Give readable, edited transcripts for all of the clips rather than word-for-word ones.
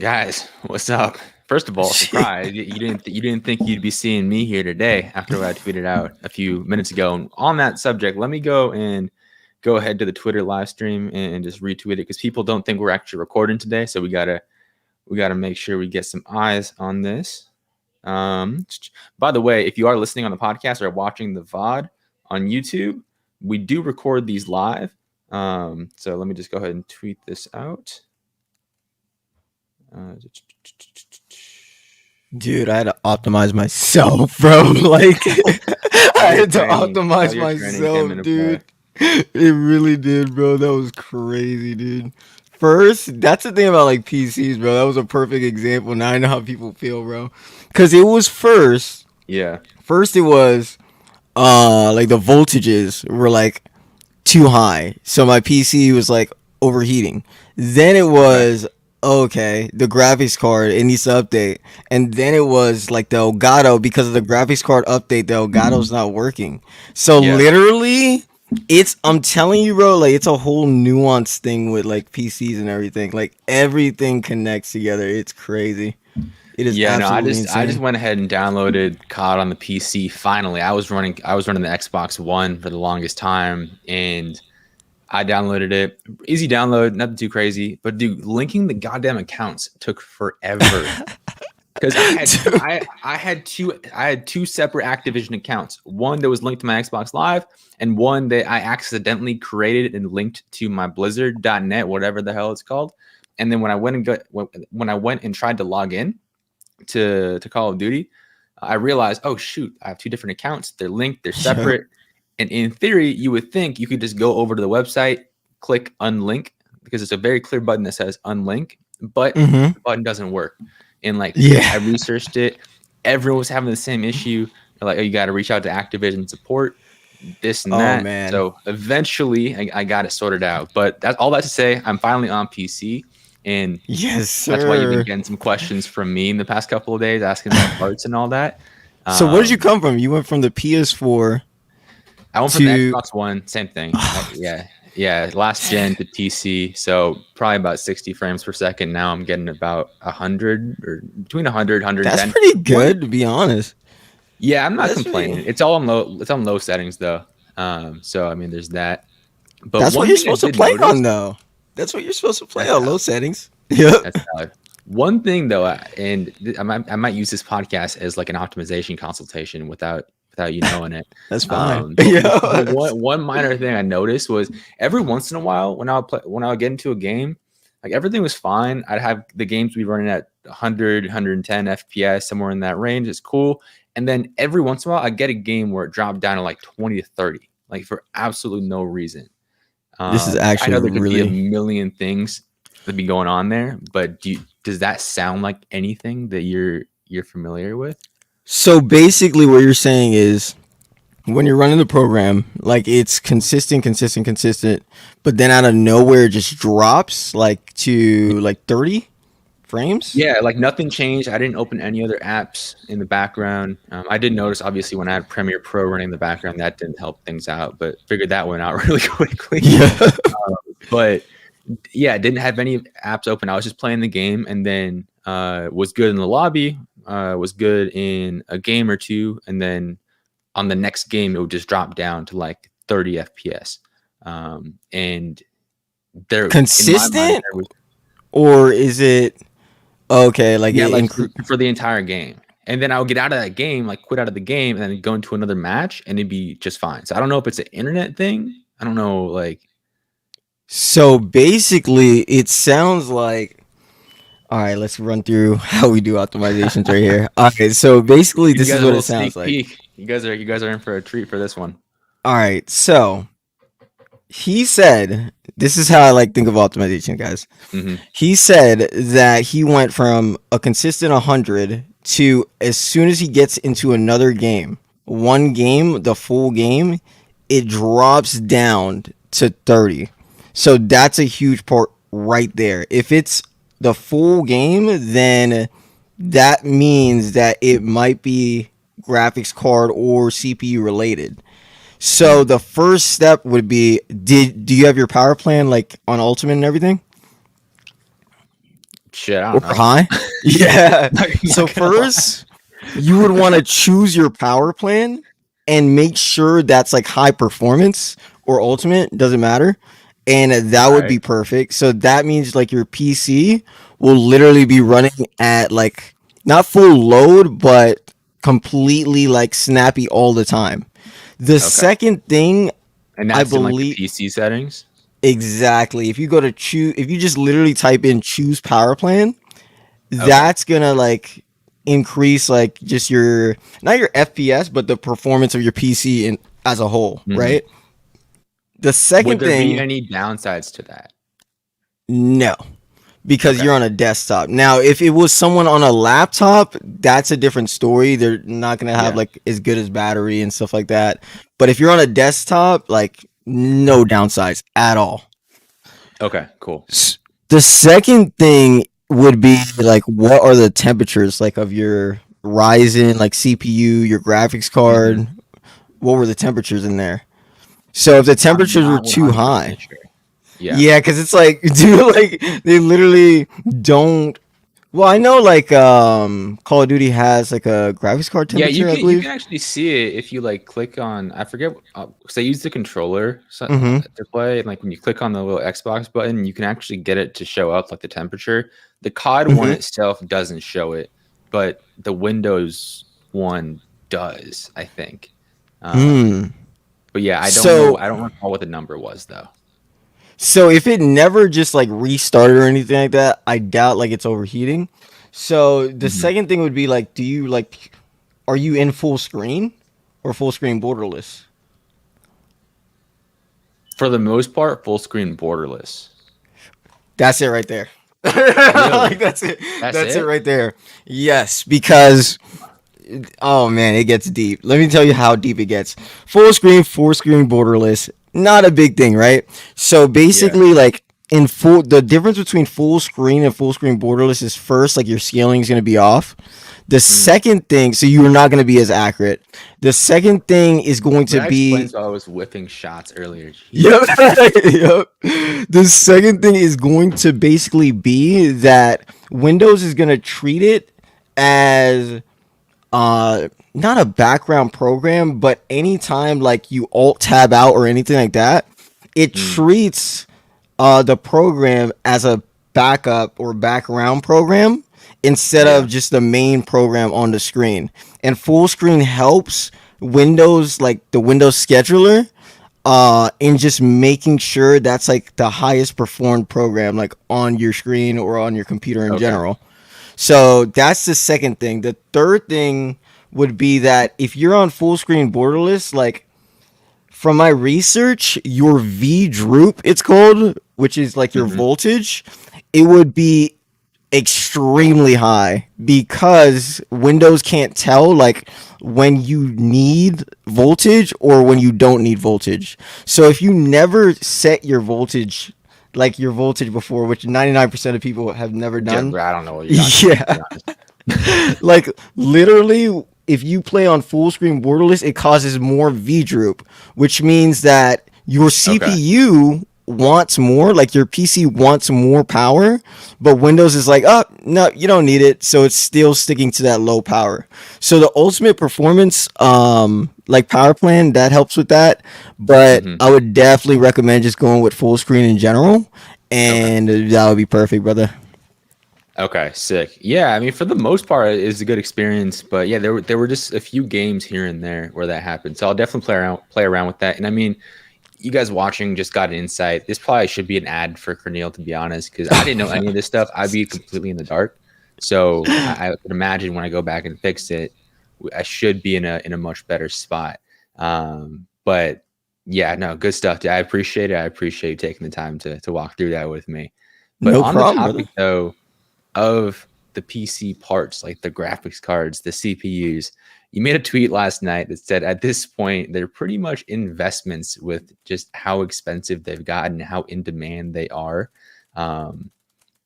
Guys, what's up? First of all, surprise! You didn't think you'd be seeing me here today after what I tweeted out a few minutes ago. And on that subject, let me go ahead to the Twitter live stream and just retweet it because people don't think we're actually recording today. So we gotta make sure we get some eyes on this. By the way, if you are listening on the podcast or watching the VOD on YouTube, we do record these live. So let me just go ahead and tweet this out. Dude, I had to optimize myself, bro. Like, I had to optimize myself, dude. It really did, bro. That was crazy, dude. First, that's the thing about like PCs, bro. That was a perfect example. Now I know how people feel, bro. Cause it was first. Yeah. First, it was like the voltages were like too high, so my PC was like overheating. Then it was okay, the graphics card it needs to update, and then it was like the Elgato because of the graphics card update. The Elgato's not working, so Yeah. literally, I'm telling you, bro, like it's a whole nuanced thing with like PCs and everything. Like everything connects together. It's crazy. It is absolutely insane. I just went ahead and downloaded COD on the PC. Finally, I was running the Xbox One for the longest time, and I downloaded it. Easy download, nothing too crazy. But dude, linking the goddamn accounts took forever. Because I had two separate Activision accounts. One that was linked to my Xbox Live, and one that I accidentally created and linked to my Blizzard.net, whatever the hell it's called. And then when I went and tried to log in to Call of Duty, I realized, oh shoot, I have two different accounts. They're linked, they're separate. And in theory, you would think you could just go over to the website, click unlink, because it's a very clear button that says unlink, but the button doesn't work. And I researched it. Everyone was having the same issue. They're like, oh, you got to reach out to Activision support, this and that. Man. So eventually I got it sorted out. But that's all that to say, I'm finally on PC. And yes, sir. That's why you've been getting some questions from me in the past couple of days, asking about parts and all that. So where did you come from? You went from the PS4. I went from the Xbox One, same thing. Yeah, last gen to PC, so probably about 60 frames per second. Now I'm getting about 100 or between 100, 110. That's pretty good, to be honest. Yeah, I'm not complaining. It's all on low. It's on low settings though. So I mean, there's that. But that's what you're supposed to play on, though. That's what you're supposed to play on, low settings. Yeah. One thing though, and I might use this podcast as like an optimization consultation without you knowing it. That's fine. One minor thing I noticed was every once in a while when I would get into a game, like everything was fine. I'd have the games be running at 100, 110 FPS, somewhere in that range. It's cool. And then every once in a while, I get a game where it dropped down to like 20 to 30, like for absolutely no reason. This is actually I know there could be a million things that be going on there, but does that sound like anything that you're familiar with? So basically what you're saying is when you're running the program, like it's consistent, but then out of nowhere it just drops like to like 30 frames? Yeah, like nothing changed. I didn't open any other apps in the background. I did notice, obviously, when I had Premiere Pro running in the background, that didn't help things out, but figured that went out really quickly. Yeah. But yeah, didn't have any apps open. I was just playing the game, and then was good in the lobby, was good in a game or two, and then on the next game, it would just drop down to like 30 FPS. And they're consistent, or is it okay? Like, yeah, like for the entire game. And then I would get out of that game, like quit out of the game, and then go into another match, and it'd be just fine. So I don't know if it's an internet thing. I don't know, like. So basically, it sounds like. All right, let's run through how we do optimizations right here. Okay, so basically, this is what it sounds like. Peek. You guys are in for a treat for this one. All right, so he said, this is how I like think of optimization, guys. Mm-hmm. He said that he went from a consistent 100 to as soon as he gets into another game, one game, the full game, it drops down to 30. So that's a huge part right there. If it's the full game, then that means that it might be graphics card or CPU related. So the first step would be, do you have your power plan like on Ultimate and everything? Shit, I or don't know. high? Yeah. Not So gonna lie. first, you would want to choose your power plan and make sure that's like high performance or ultimate, doesn't matter. And that All would right. be perfect. So that means like your PC will literally be running at like not full load, but completely like snappy all the time. The Okay. second thing And I that's in like the believe PC settings. exactly, if you go to choose, if you just literally type in choose power plan, Okay. that's gonna like increase like just your not your FPS but the performance of your PC in as a whole, Mhm. right? The Would second there be thing, any downsides to that? no, because Okay. you're on a desktop. Now, if it was someone on a laptop, that's a different story. They're not gonna have Yeah. like as good as battery and stuff like that. But if you're on a desktop, like no downsides at all. Okay. Cool. The second thing would be like what are the temperatures like of your Ryzen like CPU, your graphics Hmm. card? What were the temperatures in there? So if the I'm temperatures were not too 100% high, sure. Yeah. yeah, because it's like, dude, like they literally don't. Well, I know like Call of Duty has like a graphics card Yeah, temperature, I you can believe. actually see it if you like click on I forget because I use the controller Mm-hmm. to play and like when you click on the little Xbox button, you can actually get it to show up like the temperature. The COD one Mm-hmm. itself doesn't show it, but the Windows one does, I think. Um, Hmm. but yeah, I don't know. So I don't recall what the number was though. So if it never just like restarted or anything like that, I doubt like it's overheating. So the Mhm. second thing would be like, do you like, are you in full screen or full screen borderless? For the most part, full screen borderless. That's it right there. Like Really? that's it. That's That's it it? right there. Yes, because oh man, it gets deep. Let me tell you how deep it gets. Full screen, full screen borderless, not a big thing, right? So Yeah. basically, like in full, the difference between full screen and full screen borderless is first, like your scaling is going to be off. The Mm. second thing, so you're not going to be as accurate. The second thing is going to That be, explains why I was whipping shots earlier. yep, Jesus. yep. The second thing is going to basically be that Windows is going to treat it as not a background program, but anytime like you alt tab out or anything like that, it Mm. treats the program as a backup or background program instead of Yeah. just the main program on the screen. And full screen helps Windows, like the Windows scheduler, in just making sure that's like the highest performed program like on your screen or on your computer in Okay. general. So that's the second thing. The third thing would be that if you're on full screen borderless, like from my research, your V droop, it's called, which is like your Mhm. voltage, it would be extremely high because Windows can't tell like when you need voltage or when you don't need voltage. So if you never set your voltage like your voltage before, which 99% of people have never Yeah, done, bro, I don't know what you're talking about, to yeah, be honest. like literally if you play on full screen borderless it causes more v droop, which means that your Okay. CPU wants more, like your PC wants more power, but Windows is like, oh no, you don't need it, so it's still sticking to that low power. So the ultimate performance like power plan that helps with that, but Mhm. I would definitely recommend just going with full screen in general, Okay. and that would be perfect, brother. Okay, sick. Yeah, I mean, for the most part, it's a good experience, but yeah, there were just a few games here and there where that happened. So I'll definitely play around with that. And I mean, you guys watching just got an insight. This probably should be an ad for Kirneill, to be honest, because I didn't know any of this stuff. I'd be completely in the dark. So I could imagine when I go back and fix it, I should be in a much better spot. But yeah, no, good stuff. I appreciate it. I appreciate you taking the time to walk through that with me. But No on the problem, brother. topic though of the PC parts, like the graphics cards, the CPUs. You made a tweet last night that said at this point, they're pretty much investments with just how expensive they've gotten, how in demand they are. Um,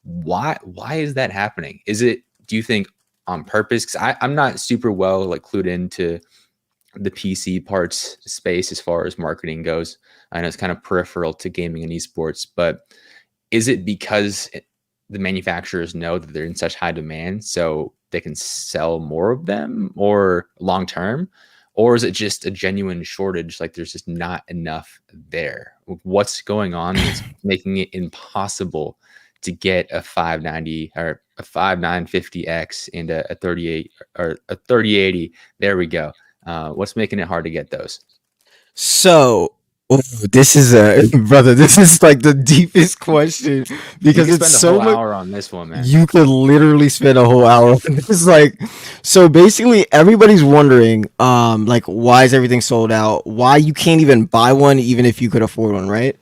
why is that happening? Is it, do you think on purpose? Because I'm not super well like clued into the PC parts space as far as marketing goes. I know it's kind of peripheral to gaming and esports, but is it because the manufacturers know that they're in such high demand so they can sell more of them, or long term, or is it just a genuine shortage, like there's just not enough there? What's going on that's making it impossible to get a 590 or a 5950X and a 38 or a 3080? There we go. What's making it hard to get those? So, oh, this is a brother. This is like the deepest question You because could it's spend a so whole much. hour on this one, man. You could literally spend a whole hour on this. Like, so basically, everybody's wondering, like, why is everything sold out? Why you can't even buy one, even if you could afford one, right?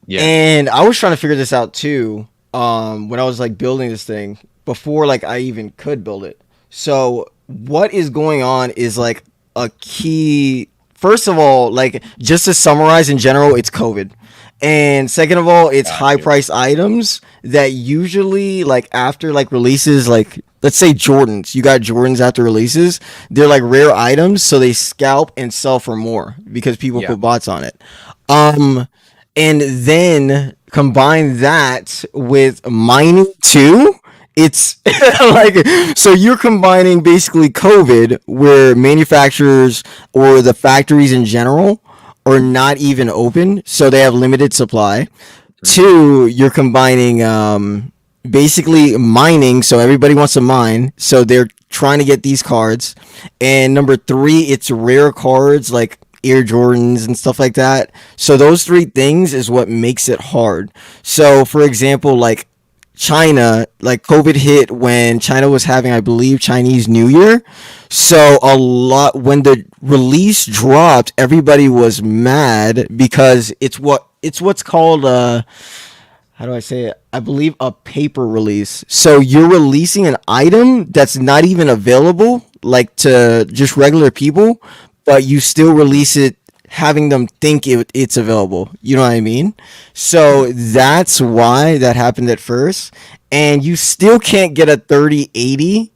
Yeah. And I was trying to figure this out too. When I was like building this thing before, like I even could build it. So what is going on is like a key. First of all, like just to summarize in general, it's COVID. And second of all, it's Got high you. price items that usually like after like releases, like let's say Jordans, you got Jordans after releases, they're like rare items, so they scalp and sell for more because people Yeah. put bots on it. Um, and then combine that with mining too. It's like, so you're combining basically COVID, where manufacturers or the factories in general are not even open, so they have limited supply. Mhm. Two, you're combining basically mining, so everybody wants to mine, so they're trying to get these cards. And number three, it's rare cards like Air Jordans and stuff like that. So those three things is what makes it hard. So for example, like China, like COVID hit when China was having, I believe, Chinese New Year. So a lot when the release dropped, everybody was mad because it's what's called how do I say it? I believe a paper release. So you're releasing an item that's not even available, like to just regular people, but you still release it, having them think it's available. You know what I mean? So that's why that happened at first. And you still can't get a 3080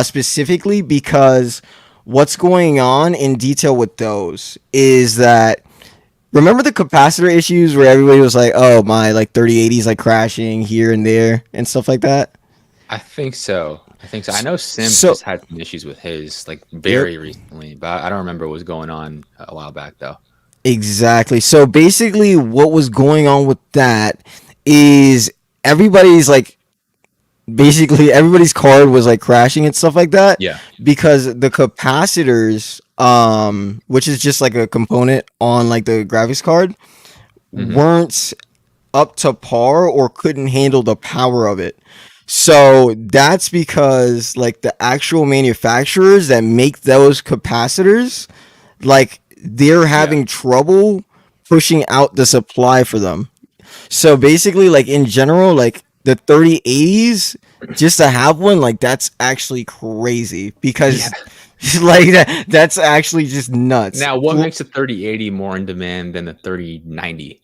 specifically because what's going on in detail with those is that, remember the capacitor issues where everybody was like, "Oh my, like 3080s like crashing here and there and stuff like that." I think so. I think so. I know Simp So, just had some issues with his like yep, very recently, but I don't remember what was going on a while back though. exactly. So basically, what was going on with that is everybody's like, basically everybody's card was like crashing and stuff like that Yeah. because the capacitors, which is just like a component on like the graphics card, Hmm. weren't up to par or couldn't handle the power of it. So that's because like the actual manufacturers that make those capacitors, like they're Yeah. having trouble pushing out the supply for them. So basically, like in general, like the 3080s, just to have one, like that's actually crazy Yeah. because like that's actually just nuts. Now, what makes a 3080 more in demand than a 3090?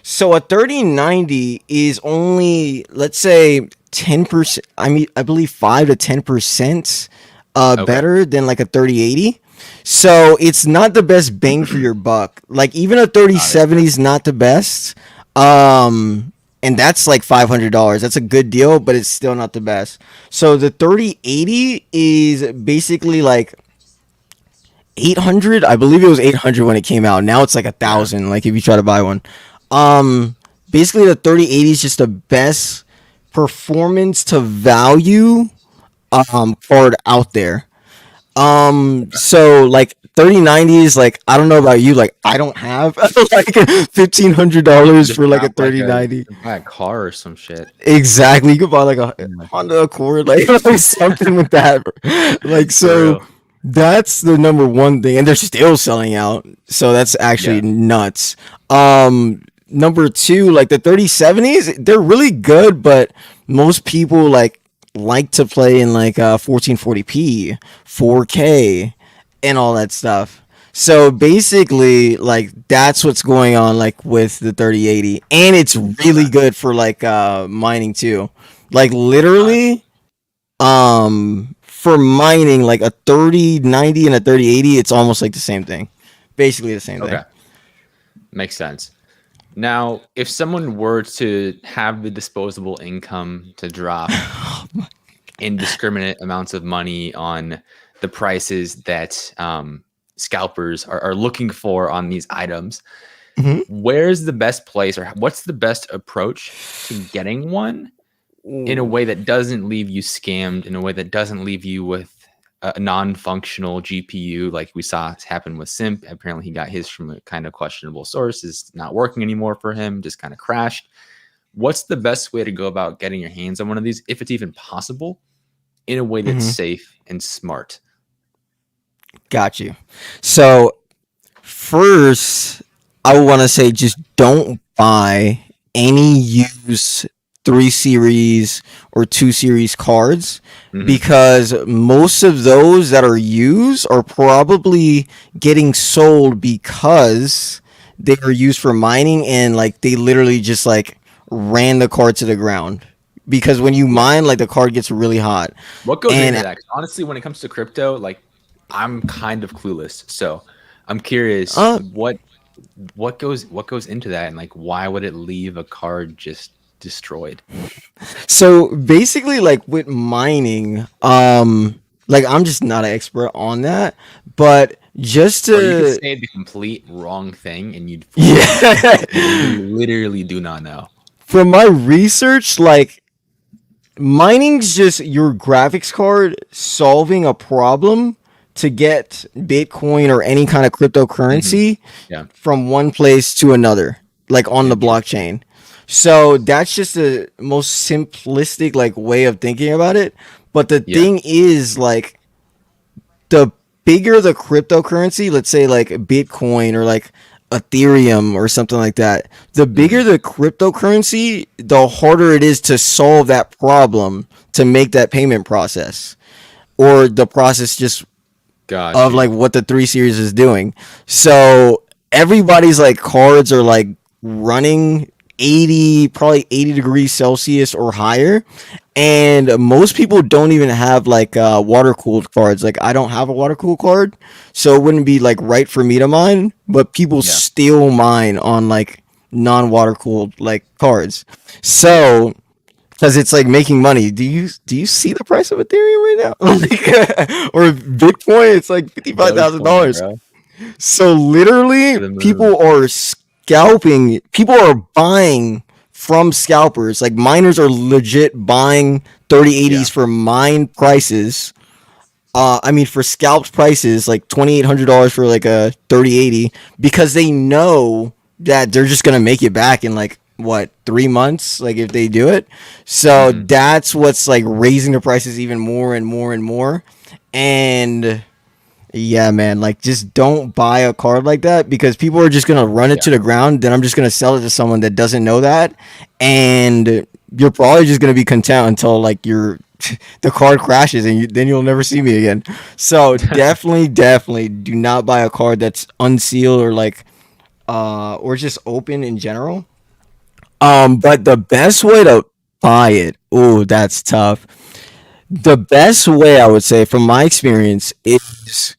So a 3090 is only, let's say, 10%. I mean, I believe 5 to 10% Okay. better than like a 3080. So it's not the best bang for your buck. Like even a Got it. 3070 is not the best. And that's like $500. That's a good deal, but it's still not the best. So the 3080 is basically like 800. I believe it was 800 when it came out. Now it's like a Yeah. thousand, like if you try to buy one. Basically the 3080 is just the best performance to value card out there. So like 3090 is like, I don't know about you, like I don't have like $1,500 Just for like a got like a 3090. buy a car or some shit. Exactly. You could buy like a Yeah. Honda Accord, like, like something with that. Like For so real. that's the number one thing, and they're still selling out. So that's actually Yeah. nuts. Number two, like the 3070s, they're really good, but most people like to play in like 1440p, 4K, and all that stuff. So basically, like that's what's going on, like with the 3080, and it's really Okay. good for like mining too. Like Got literally, for mining, like a 3090 and a 3080, it's almost like the same thing, basically the same it. thing. Okay. Makes sense. Now, if someone were to have the disposable income to drop indiscriminate amounts of money on the prices that scalpers are looking for on these items, Mhm. where's the best place or what's the best approach to getting one in a Ooh. way that doesn't leave you scammed, in a way that doesn't leave you with a non-functional GPU like we saw happen with Simp? Apparently he got his from a kind of questionable source. It's not working anymore for him, just kind of crashed. What's the best way to go about getting your hands on one of these, if it's even possible, in a way that's Mhm. safe and smart? Got you. So first, I want to say just don't buy any used 3 series or 2 series cards, Mm-hmm. because most of those that are used are probably getting sold because they are used for mining, and like they literally just like ran the card to the ground. Because when you Yeah. mine, like the card gets really hot. What goes into And that? 'Cause honestly, when it comes to crypto, like I'm kind of clueless. So I'm curious uh what goes into that, and like why would it leave a card just destroyed? So basically, like with mining, like I'm just not an expert on that, but just Or you could to say the complete wrong thing and you'd fool someone yeah, because you literally do not know. from my research, like mining's just your graphics card solving a problem to get Bitcoin or any kind of Hmm. cryptocurrency Yeah. from one place to another, like on the Interesting. blockchain. So that's just the most simplistic like way of thinking about it. But the Yeah. thing is, like, the bigger the cryptocurrency, let's say like Bitcoin or like Ethereum or something like that, the Hmm. bigger the cryptocurrency, the harder it is to solve that problem, to make that payment process, or the process just Got of you. like what the 3 series is doing. So everybody's like cards are like running 80, probably 80 degrees Celsius or higher. And most people don't even have like water cooled cards. Like I don't have a water cooled card, so it wouldn't be like right for me to mine. But people Yeah. still mine on like non water cooled like cards. Yeah. So because it's like making money. Do you see the price of Ethereum right now? Or Bitcoin? It's like Dogecoin, $55,000. bro. So literally, To the moon. people are scalping. People are buying from scalpers. Like miners are legit buying Yeah. 3080s for mine prices. I mean, for scalped prices, like $2,800 for like a 3080, because they know that they're just gonna make it back in like what 3 months, like if they do it. So Hmm. that's what's like raising the prices even more and more and more. And yeah, man, like just don't buy a card like that, because people are just gonna run it Yeah. to the ground. Then I'm just gonna sell it to someone that doesn't know that, and you're probably just gonna be content until like you're the card crashes, and then you'll never see me again. So definitely, definitely do not buy a card that's unsealed or like or just open in general. But the best way to buy it, oh, that's tough. The best way I would say, from my experience, is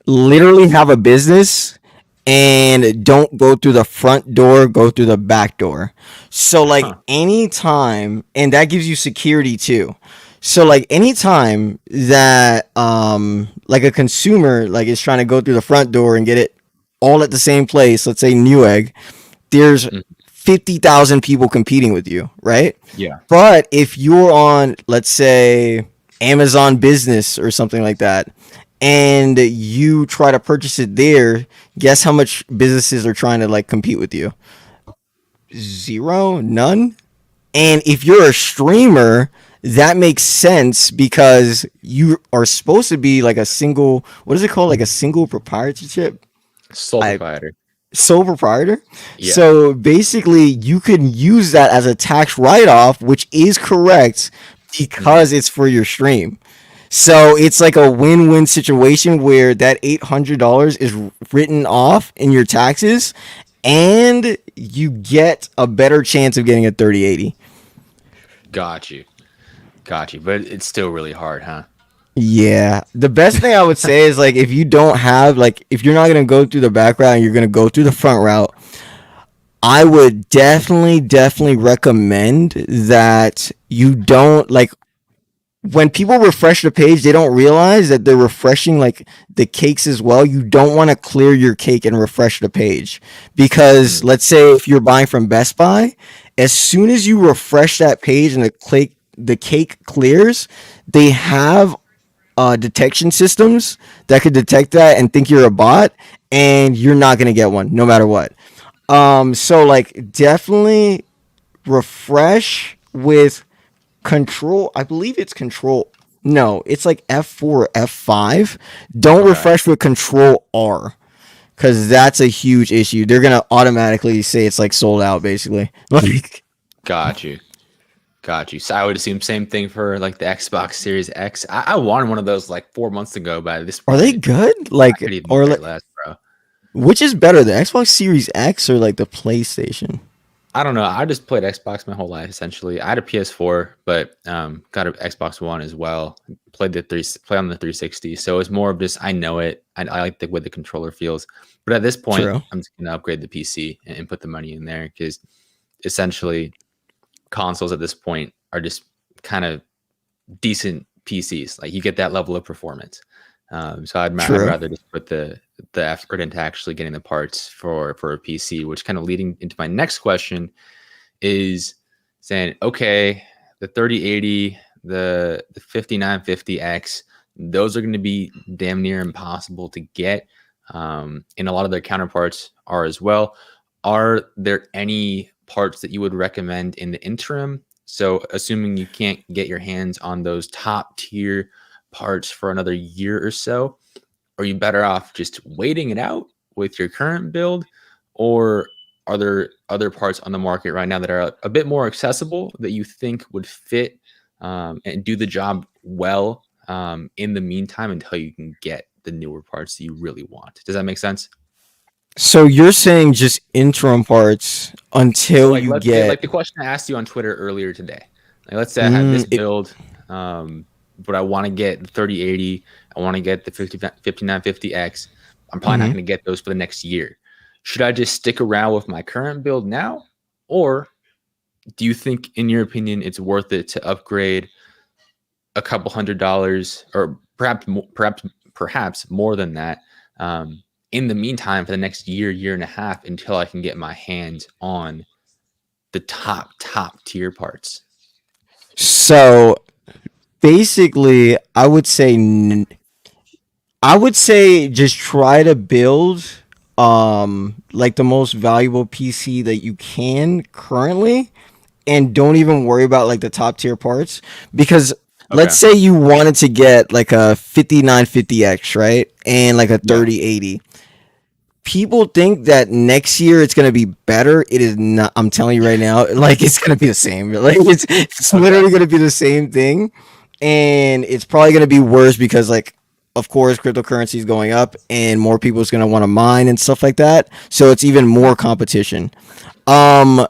literally have a business and don't go through the front door, go through the back door. So like Huh. anytime, and that gives you security too. So like anytime that like a consumer like is trying to go through the front door and get it all at the same place, let's say Newegg, there's Mm. 50,000 people competing with you, right? Yeah. But if you're on, let's say, Amazon Business or something like that, and you try to purchase it there, guess how much businesses are trying to like compete with you? Zero, none. And if you're a streamer, that makes sense because you are supposed to be like a single, what is it called? Like a single proprietorship? Sole I proprietor. Sole proprietor. Yeah. So basically, you can use that as a tax write off, which is correct Hmm. because it's for your stream. So it's like a win win situation where that $800 is written off in your taxes, and you get a better chance of getting a 3080. Got you. Got you. But it's still really hard, huh? Yeah. The best thing I would say is like if you don't have like if you're not gonna go through the back route and you're gonna go through the front route, I would definitely recommend that you don't like when people refresh the page, they don't realize that they're refreshing like the cakes as well. You don't want to clear your cake and refresh the page because Mm, let's say if you're buying from Best Buy, as soon as you refresh that page and the cake clears, they have detection systems that could detect that and think you're a bot, and you're not gonna get one no matter what. So like definitely refresh with control. I believe it's control. No, it's like F4 or F5. Don't okay. refresh with control R because that's a huge issue. They're gonna automatically say it's like sold out, basically. Like, Got you. Got you. So I would assume same thing for like the Xbox Series X. I wanted one of those like 4 months ago. By this are they point, good? I Like, could even or care like, less, bro. which is better, the Xbox Series X or like the PlayStation? I don't know. I just played Xbox my whole life essentially. I had a PS4, but got an Xbox One as well. Play on the 360. So it's more of just I know it. I like the way the controller feels. But at this point, True. I'm just gonna upgrade the PC and put the money in there because essentially consoles at this point are just kind of decent PCs. Like you get that level of performance. So I'd True. rather just put the effort into actually getting the parts for a PC. Which kind of leading into my next question is saying, okay, the 3080, the 5950X, those are going to be damn near impossible to get. And a lot of their counterparts are as well. Are there any parts that you would recommend in the interim? So, assuming you can't get your hands on those top tier parts for another year or so, are you better off just waiting it out with your current build, or are there other parts on the market right now that are a bit more accessible that you think would fit and do the job well in the meantime until you can get the newer parts that you really want? Does that make sense? So you're saying just interim parts So, until like, you let's say, get. like the question I asked you on Twitter earlier today. Like, let's say I have this Mm, it, build, but I want to get the 3080. I want to get the 5950X. I'm probably not mhm. going to get those for the next year. Should I just stick around with my current build now, or do you think, in your opinion, it's worth it to upgrade a couple $100, or perhaps more than that, in the meantime for the next year and a half until I can get my hands on the top tier parts? So basically, I would say just try to build like the most valuable PC that you can currently, and don't even worry about like the top tier parts because let's Okay. say you wanted to get like a 5950X, right? And like a Yeah. 3080. People think that next year it's gonna be better. It is not. I'm telling you right now, like it's gonna be the same. Like it's Okay. literally gonna be the same thing, and it's probably gonna be worse because like, of course, cryptocurrency is going up, and more people is gonna want to mine and stuff like that. So it's even more competition. Um,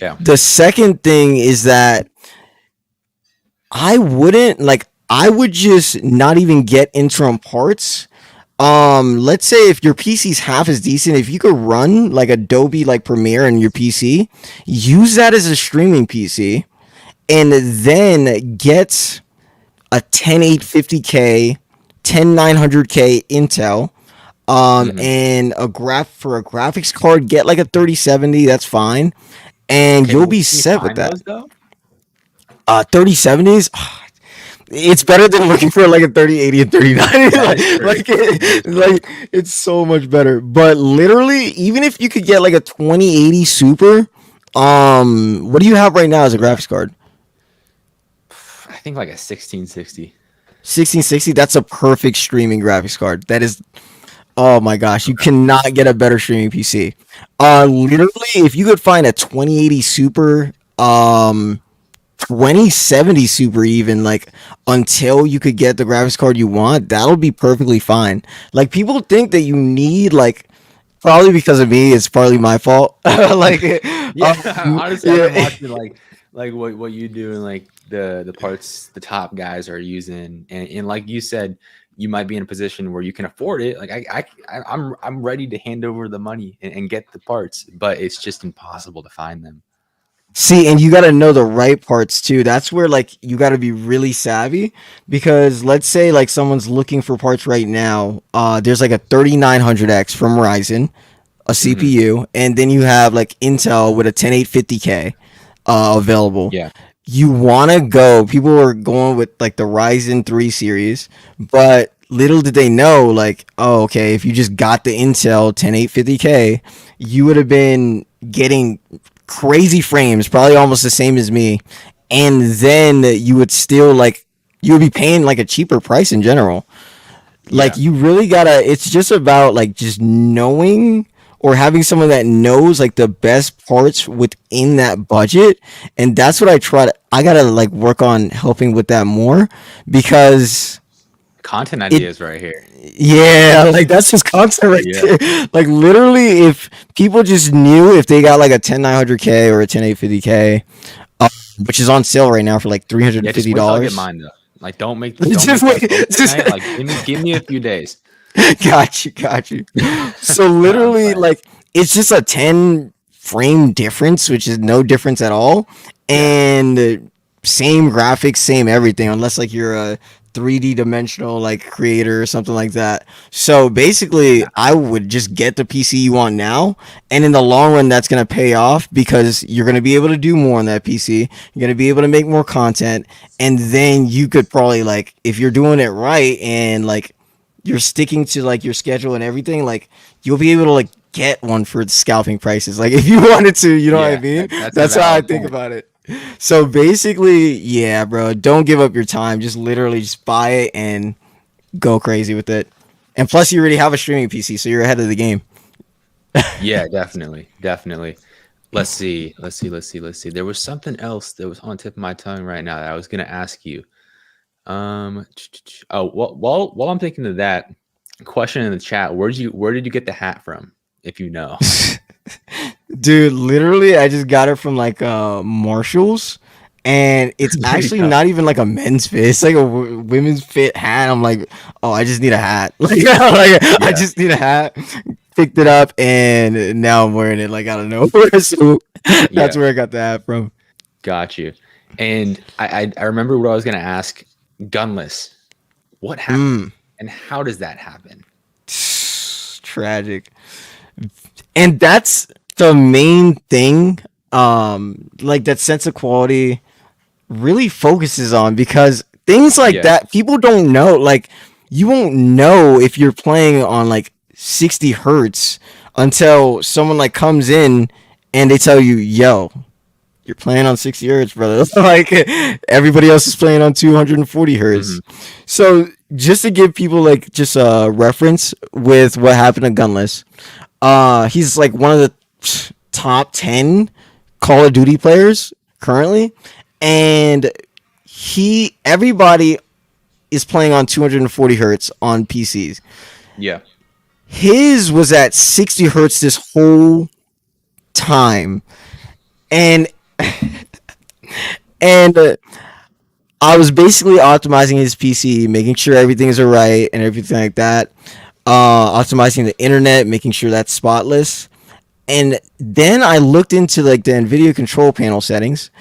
Yeah. the second thing is that I wouldn't like. I would just not even get interim parts. Let's say if your PC's half as decent, if you could run like Adobe like Premiere in your PC, use that as a streaming PC, and then get a 10850K, 10900K Intel, Hmm. and a graphics card, get like a 3070. That's fine, and Okay. you'll Where be can you set with find that. those though? 3070s. It's better than looking for like a 3080 and 3090. That is true. That is true. Like it's so much better. But literally, even if you could get like a 2080 Super, what do you have right now as a Okay. graphics card? I think like a 1660. 1660. That's a perfect streaming graphics card. That is. Oh my gosh, you Okay. cannot get a better streaming PC. Literally, if you could find a 2080 Super, 2070 Super, even like until you could get the graphics card you want, that'll be perfectly fine. Like people think that you need like probably because of me, it's partly my fault. Like, Yeah. Honestly, I've been yeah, watching like what you do and like the parts the top guys are using, and like you said, you might be in a position where you can afford it. Like I'm ready to hand over the money and get the parts, but it's just impossible to find them. See, and you got to know the right parts too. That's where like you got to be really savvy, because let's say like someone's looking for parts right now. There's like a 3900X from Ryzen, a CPU, and then you have like Intel with a 10850K available. Yeah. You want to go, people are going with like the Ryzen 3 series, but little did they know, like, oh, okay, if you just got the Intel 10850K, you would have been getting crazy frames, probably almost the same as me, and then you would still like, you would be paying like a cheaper price in general. Like Yeah. you really gotta, it's just about like just knowing, or having someone that knows like the best parts within that budget. And that's what I gotta like work on helping with that more, because Content ideas right here. yeah, like that's just content right Yeah. there. Like literally, if people just knew, if they got like a 10900K or a 10850K, which is on sale right now for like Yeah, just wait till I get $350. mine though. Like don't make Just that wait, vote just tonight. Like give me a few days. got you. So No, I'm literally, playing. like it's just a 10 frame difference, which is no difference at all, Yeah. and same graphics, same everything, unless like you're a 3D dimensional like creator or something like that. So basically, Yeah. I would just get the PC you want now, and in the long run, that's gonna pay off, because you're gonna be able to do more on that PC. You're gonna be able to make more content, and then you could probably, like, if you're doing it right and like you're sticking to like your schedule and everything, like you'll be able to like get one for scalping prices. Like if you wanted to, you know what I Yeah. mean? That's a That's how I valid think point. about it. So basically, yeah, bro, don't give up your time. Just literally just buy it and go crazy with it. And plus, you already have a streaming PC, so you're ahead of the game. Yeah, definitely. Definitely. Let's see. There was something else that was on the tip of my tongue right now that I was gonna ask you. Oh, well, while I'm thinking of that, question in the chat, where did you get the hat from? If you know. Dude, literally, I just got it from like Marshalls, and it's There you actually go. not even like a men's fit. It's like a women's fit hat. I'm like, oh, I just need a hat. Like, I Yeah. just need a hat. Picked it up, and now I'm wearing it like out of nowhere. So that's Yeah. where I got the hat from. Got you. And I remember what I was gonna ask. Gunless. What happened? And how does that happen? Tragic. And that's the main thing. Like that sense of quality really focuses on, because things like Yeah. that people don't know. Like you won't know if you're playing on like 60 hertz until someone like comes in and they tell you, yo, you're playing on 60 hertz, brother. Like everybody else is playing on 240 hertz. Hmm. So just to give people like just a reference with what happened to Gunless, he's like one of the top 10 Call of Duty players currently, and everybody is playing on 240 hertz on PCs. Yeah. His was at 60 hertz this whole time, and and I was basically optimizing his PC, making sure everything is alright and everything like that. Optimizing the internet, making sure that's spotless. And then I looked into like the NVIDIA control panel settings.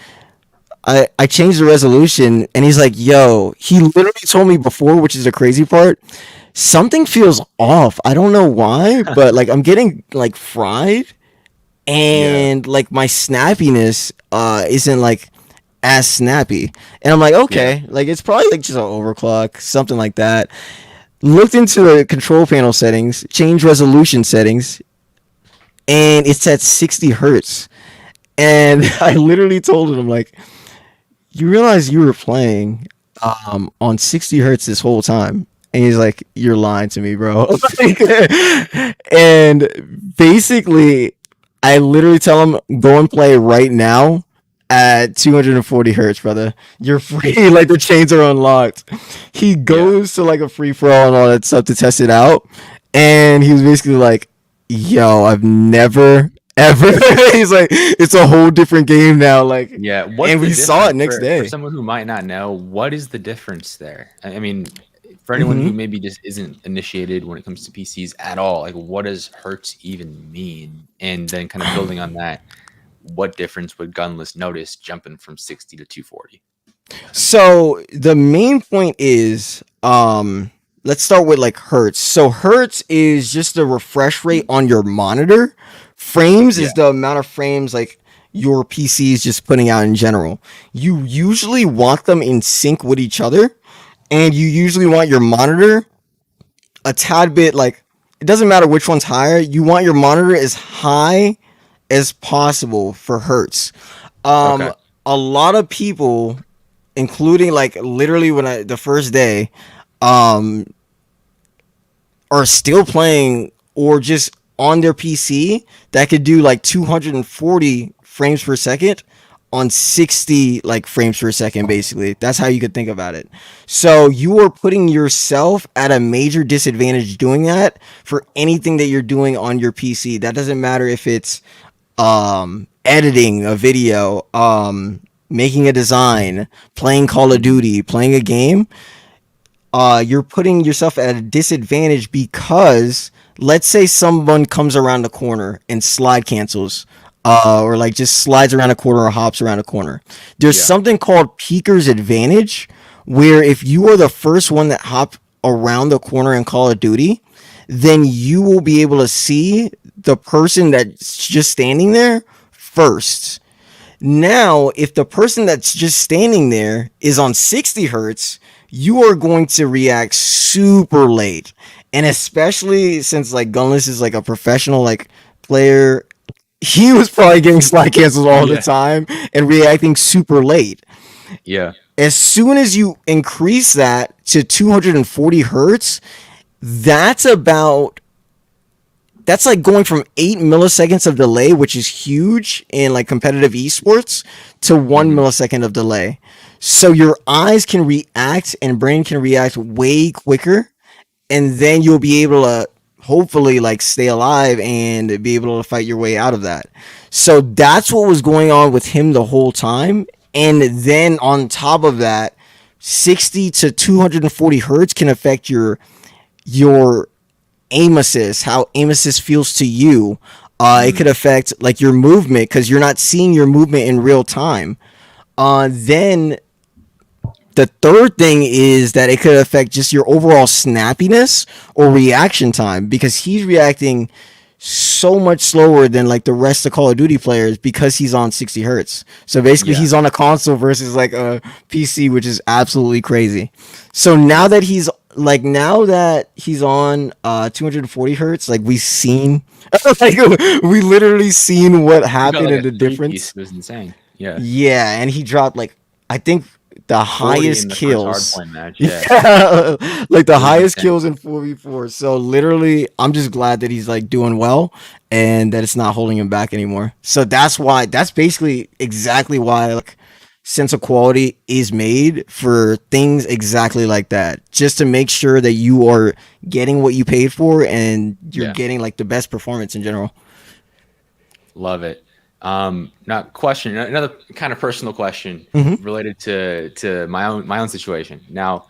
I changed the resolution, and he's like, yo, he literally told me before, which is the crazy part, something feels off. I don't know why, but like I'm getting like fried, Yeah. and like my snappiness isn't like as snappy. And I'm like, Yeah. okay, like it's probably like just an overclock, something like that. Looked into the control panel settings, changed resolution settings, and it's at 60 hertz. And I literally told him, like, you realize you were playing on 60 hertz this whole time? And he's like, you're lying to me, bro. And basically, I literally tell him, go and play right now at 240 hertz, brother. You're free. Like the chains are unlocked. He Yeah. goes to like a free for all and all that stuff to test it out. And he was basically like, yo, I've never ever. He's like, it's a whole different game now. Like, Yeah. What's and the we saw it difference next for day. someone who might not know? What is the difference there? I mean, for anyone who maybe just isn't initiated when it comes to PCs at all, like what does hertz even mean? And then kind of building on that, what difference would Gunless notice jumping from 60 to 240? So the main point is, let's start with like hertz. So hertz is just the refresh rate on your monitor. Frames is the amount of frames like your PC is just putting out in general. You usually want them in sync with each other, and you usually want your monitor a tad bit like, it doesn't matter which one's higher. You want your monitor as high as possible for hertz. Okay. A lot of people, including like literally the first day, are still playing or just on their PC that could do like 240 frames per second on 60 like frames per second. Basically, that's how you could think about it. So you are putting yourself at a major disadvantage doing that for anything that you're doing on your PC. That doesn't matter if it's editing a video, making a design, playing Call of Duty, playing a game. You're putting yourself at a disadvantage because let's say someone comes around the corner and slide cancels, or like just slides around a corner or hops around a corner. There's something called peeker's advantage, where if you are the first one that hopped around the corner in Call of Duty, then you will be able to see the person that's just standing there first. Now, if the person that's just standing there is on 60 hertz, you are going to react super late. And especially since like Gunless is like a professional like player, he was probably getting slide cancels all the time and reacting super late. Yeah. As soon as you increase that to 240 hertz, that's like going from 8 milliseconds of delay, which is huge in like competitive esports, to 1 millisecond of delay. So your eyes can react and brain can react way quicker, and then you'll be able to hopefully like stay alive and be able to fight your way out of that. So that's what was going on with him the whole time. And then on top of that, 60 to 240 hertz can affect your aim assist, how aim assist feels to you. It could affect like your movement because you're not seeing your movement in real time. Then the third thing is that it could affect just your overall snappiness or reaction time, because he's reacting so much slower than like the rest of Call of Duty players because he's on 60 hertz. So basically he's on a console versus like a PC, which is absolutely crazy. So now that he's on 240 hertz, like we've seen like we literally seen what happened in the difference. It was insane. Yeah. Yeah, and he dropped like, I think the highest kills. Match, like the highest kills in 4v4. So literally, I'm just glad that he's like doing well and that it's not holding him back anymore. So that's basically exactly why like sense of quality is made for things exactly like that, just to make sure that you are getting what you paid for and you're getting like the best performance in general. Love it. Now question, another kind of personal question related to my own situation. Now,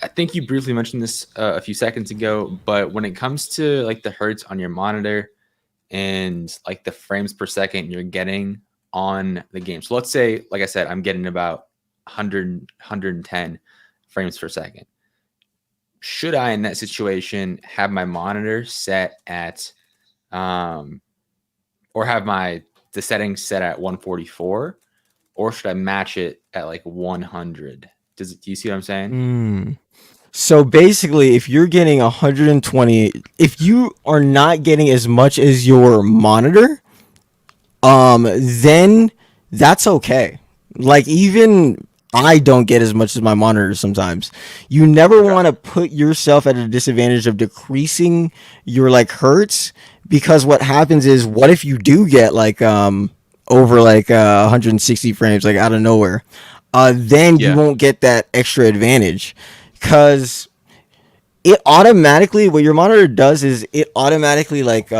I think you briefly mentioned this a few seconds ago, but when it comes to like the hertz on your monitor and like the frames per second you're getting on the game. So let's say, like I said, I'm getting about 110 frames per second. Should I, in that situation, have my monitor set at, or have the settings set at 144, or should I match it at like 100? Do you see what I'm saying? So basically, if you're getting 120, if you are not getting as much as your monitor, then that's okay. Like even I don't get as much as my monitor sometimes. You never want to put yourself at a disadvantage of decreasing your like hertz, because what happens is, what if you do get like over like 160 frames like out of nowhere? Then you won't get that extra advantage, because it automatically, what your monitor does is it automatically like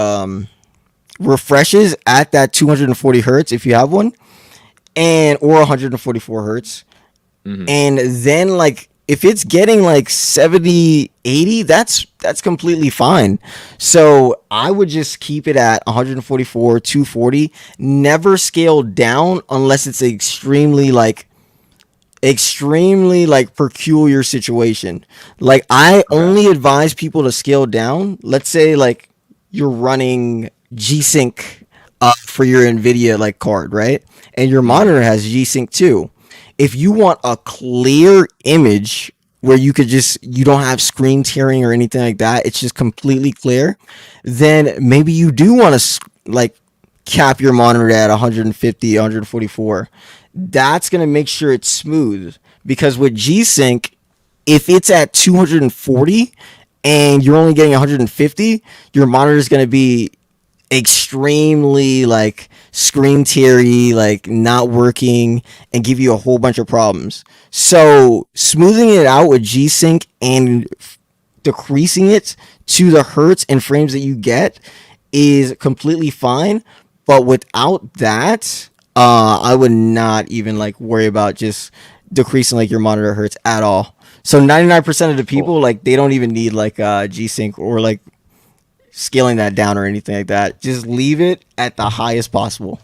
refreshes at that 240 hertz if you have one, or 144 hertz. And then like if it's getting like 70, 80, that's completely fine. So I would just keep it at 144, 240. Never scale down unless it's extremely like peculiar situation. Like I Okay. only advise people to scale down. Let's say like you're running G-Sync for your Nvidia like card, right? And your Mhm. monitor has G-Sync too. If you want a clear image where you don't have screen tearing or anything like that, it's just completely clear, then maybe you do want to like cap your monitor at 150, 144. That's going to make sure it's smooth because with G-Sync, if it's at 240 and you're only getting 150, your monitor is going to be extremely like screen teary, like not working, and give you a whole bunch of problems. So smoothing it out with G-Sync and decreasing it to the hertz and frames that you get is completely fine. But without that, I would not even like worry about just decreasing like your monitor hertz at all. So 99% of the Cool. people like they don't even need like G-Sync or like scaling that down or anything like that. Just leave it at the highest possible.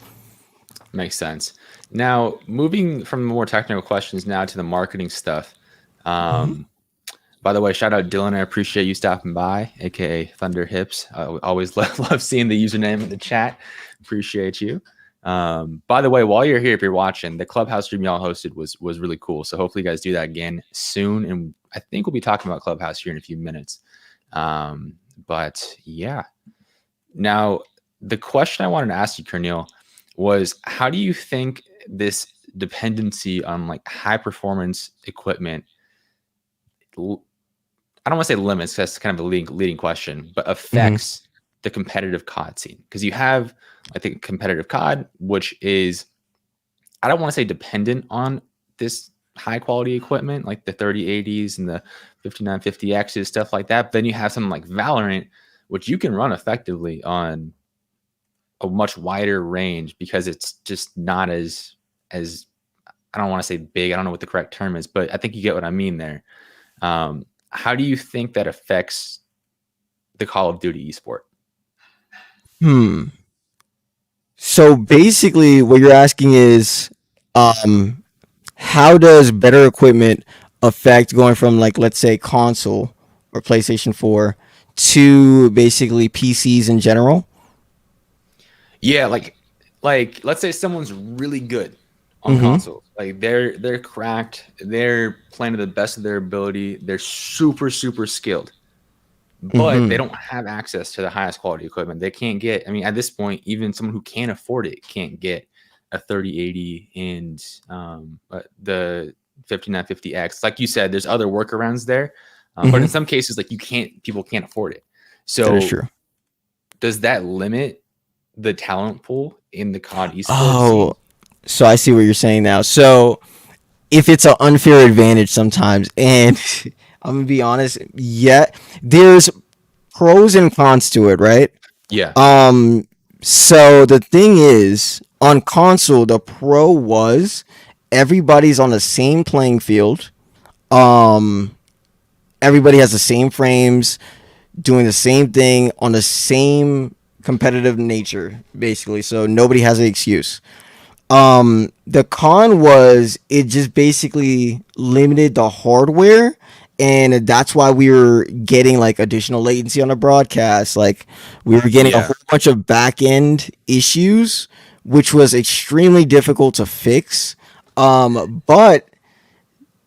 Makes sense. Now, moving from the more technical questions now to the marketing stuff. Mm-hmm. Um, by the way, shout out Dylan. I appreciate you stopping by, aka Thunder Hips. I always love seeing the username in the chat. Appreciate you. By the way, while you're here, if you're watching, the Clubhouse stream y'all hosted was really cool. So hopefully you guys do that again soon. And I think we'll be talking about Clubhouse here in a few minutes. But yeah. Now, the question I wanted to ask you, Kirneill, was how do you think this dependency on like high performance equipment, I don't want to say limits, that's kind of a leading question, but Mm-hmm. affects the competitive COD scene? Because you have, I think, competitive COD, which is, I don't want to say dependent on this high quality equipment like the 3080s and the 5950Xs, stuff like that. But then you have something like Valorant, which you can run effectively on a much wider range because it's just not as I don't want to say big. I don't know what the correct term is, but I think you get what I mean there. How do you think that affects the Call of Duty esport? Hmm. So basically, what you're asking is, um, how does better equipment affect going from like let's say console or PlayStation 4 to basically PCs in general? Yeah, like let's say someone's really good on Mm-hmm. consoles. Like they're cracked, they're playing to the best of their ability, they're super skilled, but they Mm-hmm. don't have access to the highest quality equipment. They can't get, I mean, at this point, even someone who can't afford it can't get a 3080 and the 5950X. Like you said, there's other workarounds there. But in Mm-hmm. some cases, like people can't afford it. That is So true. does that limit the talent pool in the COD esports scene? Oh, so I see what you're saying now. So if it's an unfair advantage sometimes, and I'm gonna be honest, yeah, there's pros and cons to it, right? Yeah. Um, so the thing is, on console, the pro was everybody's on the same playing field. Um, everybody has the same frames, doing the same thing on the same competitive nature, basically. So nobody has an excuse. The con was it just basically limited the hardware, and that's why we were getting like additional latency on the broadcast. Like we were getting a Yeah. whole bunch of back end issues, which was extremely difficult to fix. But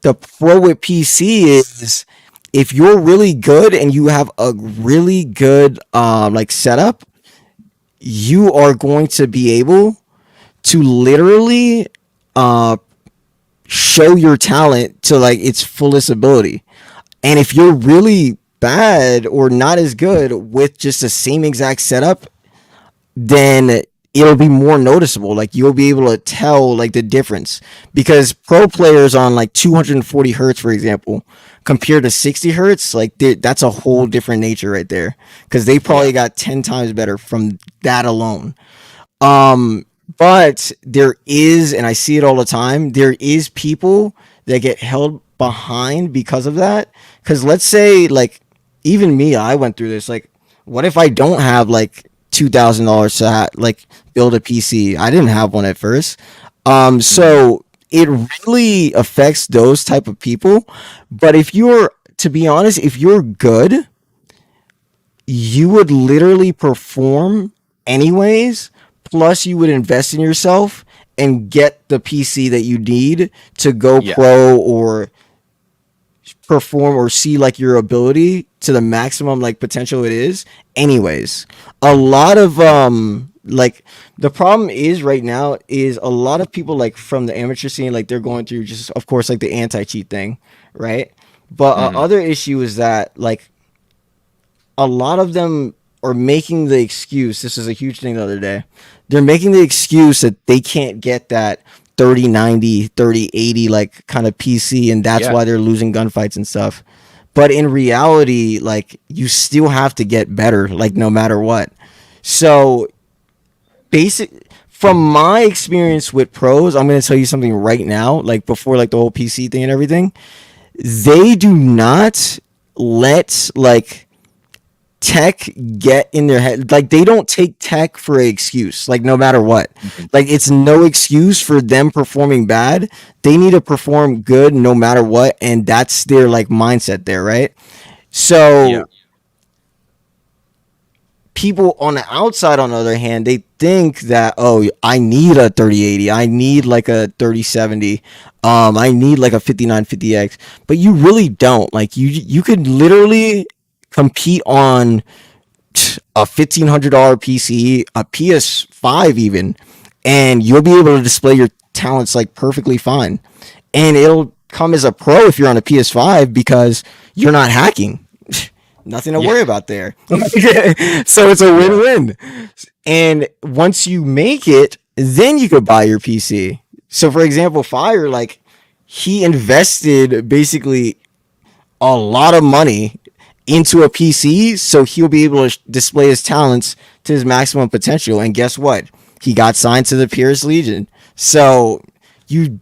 the pro with PC is if you're really good and you have a really good like setup, you are going to be able to literally uh show your talent to like its fullest ability. And if you're really bad or not as good with just the same exact setup, then it'll be more noticeable. Like you'll be able to tell like the difference because pro players on like 240 hertz, for example, compared to 60 hertz, like that's a whole different nature right there because they Yeah. probably got 10 times better from that alone. Um, but there is, and I see it all the time, there is people that get held behind because of that. Because let's say, like, even me, I went through this. Like, what if I don't have like $2,000 to like build a PC? I didn't have one at first. Mhm. So it really affects those type of people. But if you're, to be honest, if you're good, you would literally perform anyways. Plus, you would invest in yourself and get the PC that you need to go Yeah. pro or perform or see like your ability to the maximum like potential it is. Anyways, a lot of like the problem is right now is a lot of people like from the amateur scene, like they're going through just of course like the anti-cheat thing, right? But Mhm. other issue is that like a lot of them are making the excuse. This is a huge thing the other day. They're making the excuse that they can't get that 3090, 3080 like kind of PC, and that's Yeah. why they're losing gunfights and stuff. But in reality, like you still have to get better, like no matter what. So basic from my experience with pros, I'm gonna tell you something right now, like before like the whole PC thing and everything, they do not let like tech get in their head. Like they don't take tech for an excuse, like no matter what. Mhm. Like it's no excuse for them performing bad. They need to perform good no matter what, and that's their like mindset there, right? Yeah. So people on the outside, on the other hand, they think that, oh, I need a 3080, I need like a 3070, I need like a 5950X, but you really don't. Like you could literally compete on a $1,500 PC, a PS5 even, and you'll be able to display your talents like perfectly fine. And it'll come as a pro if you're on a PS5 because you're not hacking. Nothing to Yeah. worry about there. So it's a Yeah. win-win. And once you make it, then you could buy your PC. So for example, Fire, like he invested basically a lot of money into a PC, so he'll be able to display his talents to his maximum potential. And guess what? He got signed to the Pierce Legion. So you,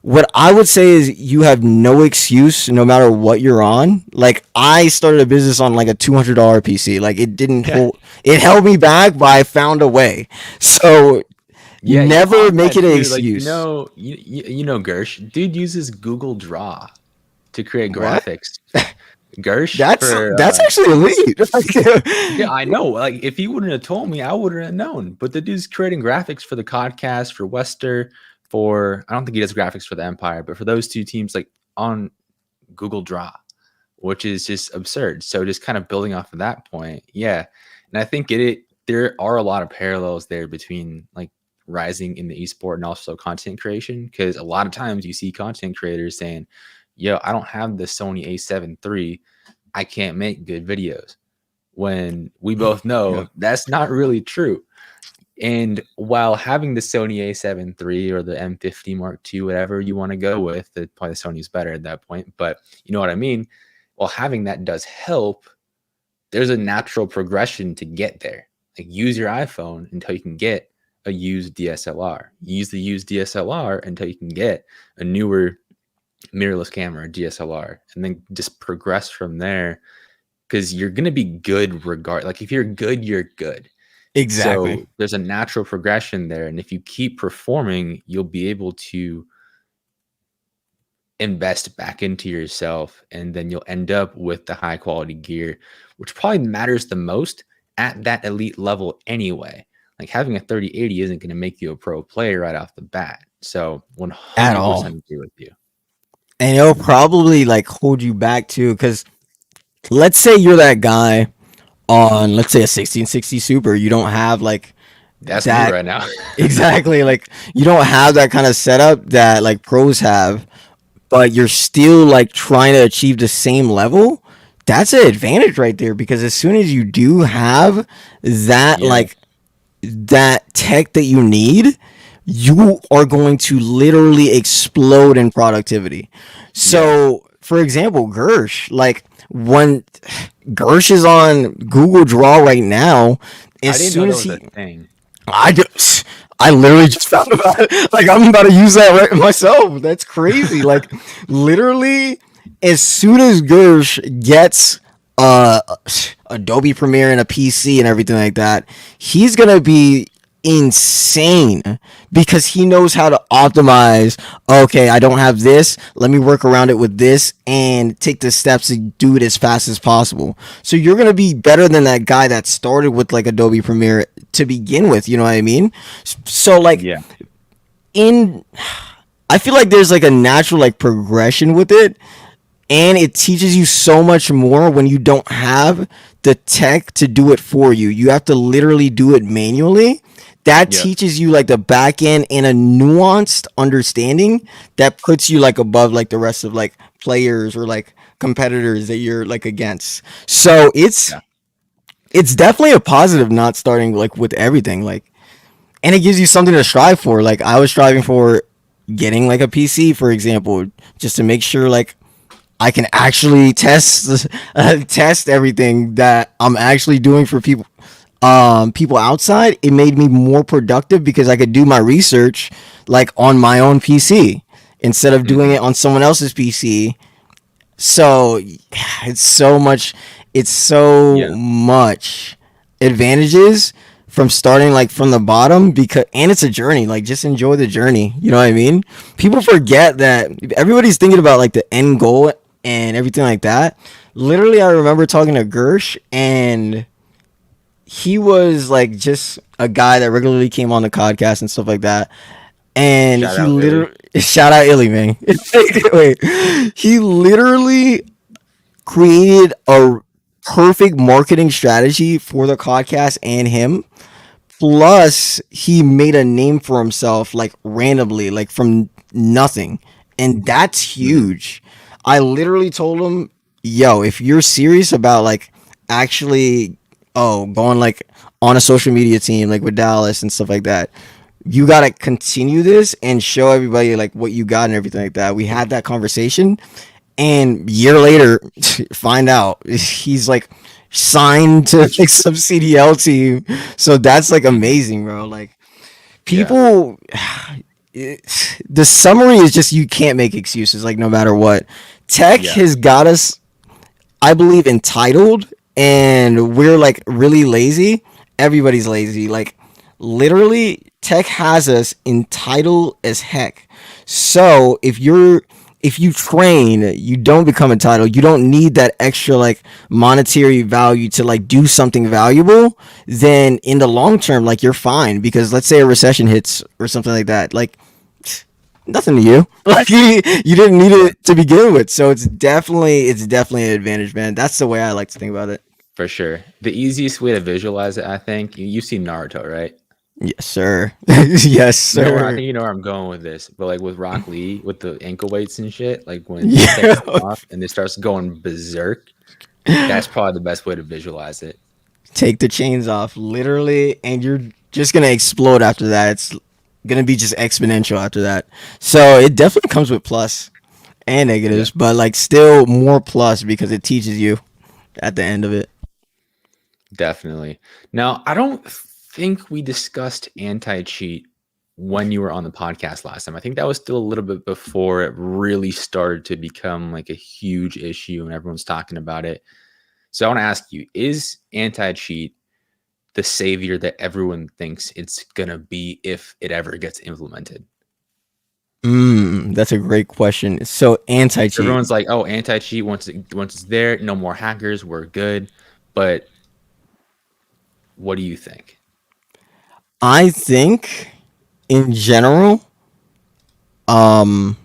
what I would say is you have no excuse no matter what you're on. Like I started a business on like a $200 PC. Like it didn't Yeah. hold, it held me back, but I found a way. So Yeah. never On make that it an too, like excuse. Gersh, dude uses Google Draw to create What? graphics. Gersh for That's actually elite. yeah, I know. Like if he wouldn't have told me, I wouldn't have known. But the dude's creating graphics for the podcast, for Wester, for I don't think he does graphics for the Empire, but for those two teams, like on Google Draw, which is just absurd. So just kind of building off of that point, yeah. And I think there are a lot of parallels there between like rising in the esport and also content creation. Cause a lot of times you see content creators saying, yo, I don't have the Sony A7 III. I can't make good videos. When we both Yeah. know that's not really true. And while having the Sony A7 III or the M50 Mark II, whatever you want to go with, probably the Sony's better at that point, but you know what I mean? While having that does help, there's a natural progression to get there. Like use your iPhone until you can get a used DSLR. Use the used DSLR until you can get a newer mirrorless camera, DSLR, and then just progress from there because you're going to be good like if you're good, you're good. Exactly. So there's a natural progression there. And if you keep performing, you'll be able to invest back into yourself. And then you'll end up with the high quality gear, which probably matters the most at that elite level anyway. Like having a 3080 isn't going to make you a pro player right off the bat. So At all. 100% agree with you. And it'll probably like hold you back too, because let's say you're that guy on, let's say, a 1660 Super. You don't have like That's me that right now. exactly, like you don't have that kind of setup that like pros have, but you're still like trying to achieve the same level. That's an advantage right there, because as soon as you do have that Yeah. like that tech that you need, you are going to literally explode in productivity. Yeah. So, for example, Gersh, like when Gersh is on Google Draw right now, I as didn't know soon that as was a he, thing. I just, I literally just found about it. Like, I'm about to use that right myself. That's crazy. Like, literally, as soon as Gersh gets uh Adobe Premiere and a PC and everything like that, he's gonna be insane because he knows how to optimize. Okay, I don't have this, let me work around it with this and take the steps to do it as fast as possible. So you're gonna be better than that guy that started with like Adobe Premiere to begin with, you know what I mean? So like Yeah. in I feel like there's like a natural like progression with it, and it teaches you so much more when you don't have the tech to do it for you. You have to literally do it manually. That Yep. teaches you like the back end and a nuanced understanding that puts you like above like the rest of like players or like competitors that you're like against. So Yeah. it's definitely a positive not starting like with everything, like, and it gives you something to strive for. Like I was striving for getting like a PC, for example, just to make sure like I can actually test test everything that I'm actually doing for people outside. It made me more productive because I could do my research like on my own PC instead of doing Hmm. it on someone else's PC. So it's so much it's so Yeah. much advantages from starting like from the bottom, because and it's a journey. Like just enjoy the journey, you know what I mean? People forget that everybody's thinking about like the end goal and everything like that. Literally, I remember talking to Gersh, and he was like just a guy that regularly came on the podcast and stuff like that. And Shout he out Illy. literally shout out Illy, man. Wait, he literally created a perfect marketing strategy for the podcast and him. Plus, he made a name for himself like randomly, like from nothing. And that's Hmm. huge. I literally told him, yo, if you're serious about like actually, going like on a social media team, like with Dallas and stuff like that, you got to continue this and show everybody like what you got and everything like that. We had that conversation, and year later find out he's like signed to like some CDL team. So that's like amazing, bro. Like Yeah. people the summary is just you can't make excuses, like no matter what. Tech Yeah. has got us, I believe, entitled, and we're like really lazy. Everybody's lazy. Like literally, tech has us entitled as heck. So if you train, you don't become entitled. You don't need that extra like monetary value to like do something valuable. Then in the long term, like you're fine, because let's say a recession hits or something like that. Like nothing to you. Like you didn't need Yeah. it to begin with. So it's definitely an advantage, man. That's the way I like to think about it. For sure. The easiest way to visualize it, I think, you've seen Naruto, right? Yes, sir. Yes, You know where I sir. think you know where I'm going with this, but like with Rock Lee, with the ankle weights and shit, like when he takes Yeah. them off and it starts going berserk, that's probably the best way to visualize it. Take the chains off, literally, and you're just gonna explode after that. It's gonna be just exponential after that. So it definitely comes with plus and Yeah, negatives, but like still more plus because it teaches you at the end of it. definitely. Now, I don't think we discussed anti-cheat when you were on the podcast last time. I think that was still a little bit before it really started to become like a huge issue and everyone's talking about it. So I want to ask you, is anti-cheat the savior that everyone thinks it's gonna be if it ever gets implemented? That's a great question. So anti cheat. Everyone's like, "Oh, anti-cheat once it's there, no more hackers, we're good." But what do you think? I think in general, um,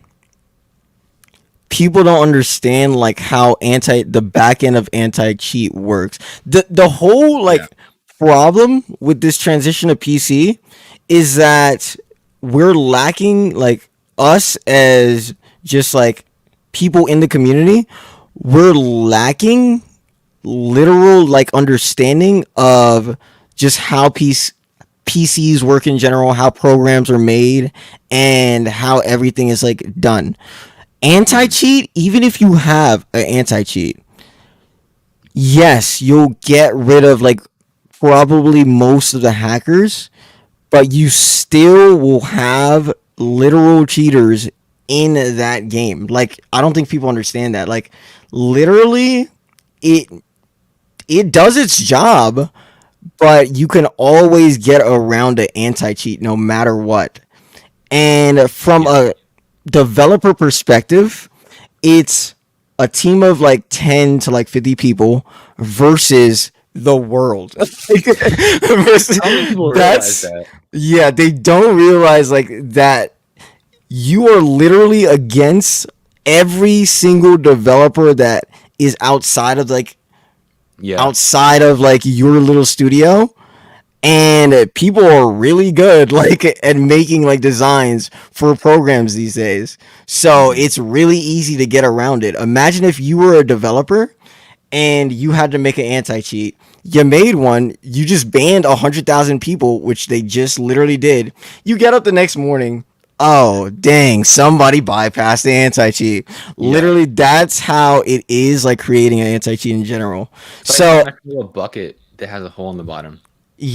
people don't understand like how anti the back end of anti cheat works. The whole Yeah. like problem with this transition to PC is that we're lacking, like, us as just like people in the community, we're lacking literal like understanding of just how PCs work in general, how programs are made, and how everything is like done. Anti Mhm. cheat, even if you have an anti cheat, yes, you'll get rid of like probably most of the hackers, but you still will have literal cheaters in that game. Like, I don't think people understand that. Like, literally, it it does its job, but you can always get around an anti cheat no matter what. And from Yeah. a developer perspective, it's a team of like 10 to like 50 people versus the world. I don't think people realize That's, that. yeah, they don't realize like that you are literally against every single developer that is Yeah. outside of like your little studio, and people are really good like at making like designs for programs these days, so Hmm. it's really easy to get around it. Imagine if you were a developer and you had to make an anti-cheat. You made one, you just banned 100,000 people, which they just literally did. You get up the next morning, oh dang, somebody bypassed the anti-cheat. Yeah. Literally, that's how it is, like creating an anti-cheat in general. It's like So trying to fill a bucket that has a hole in the bottom.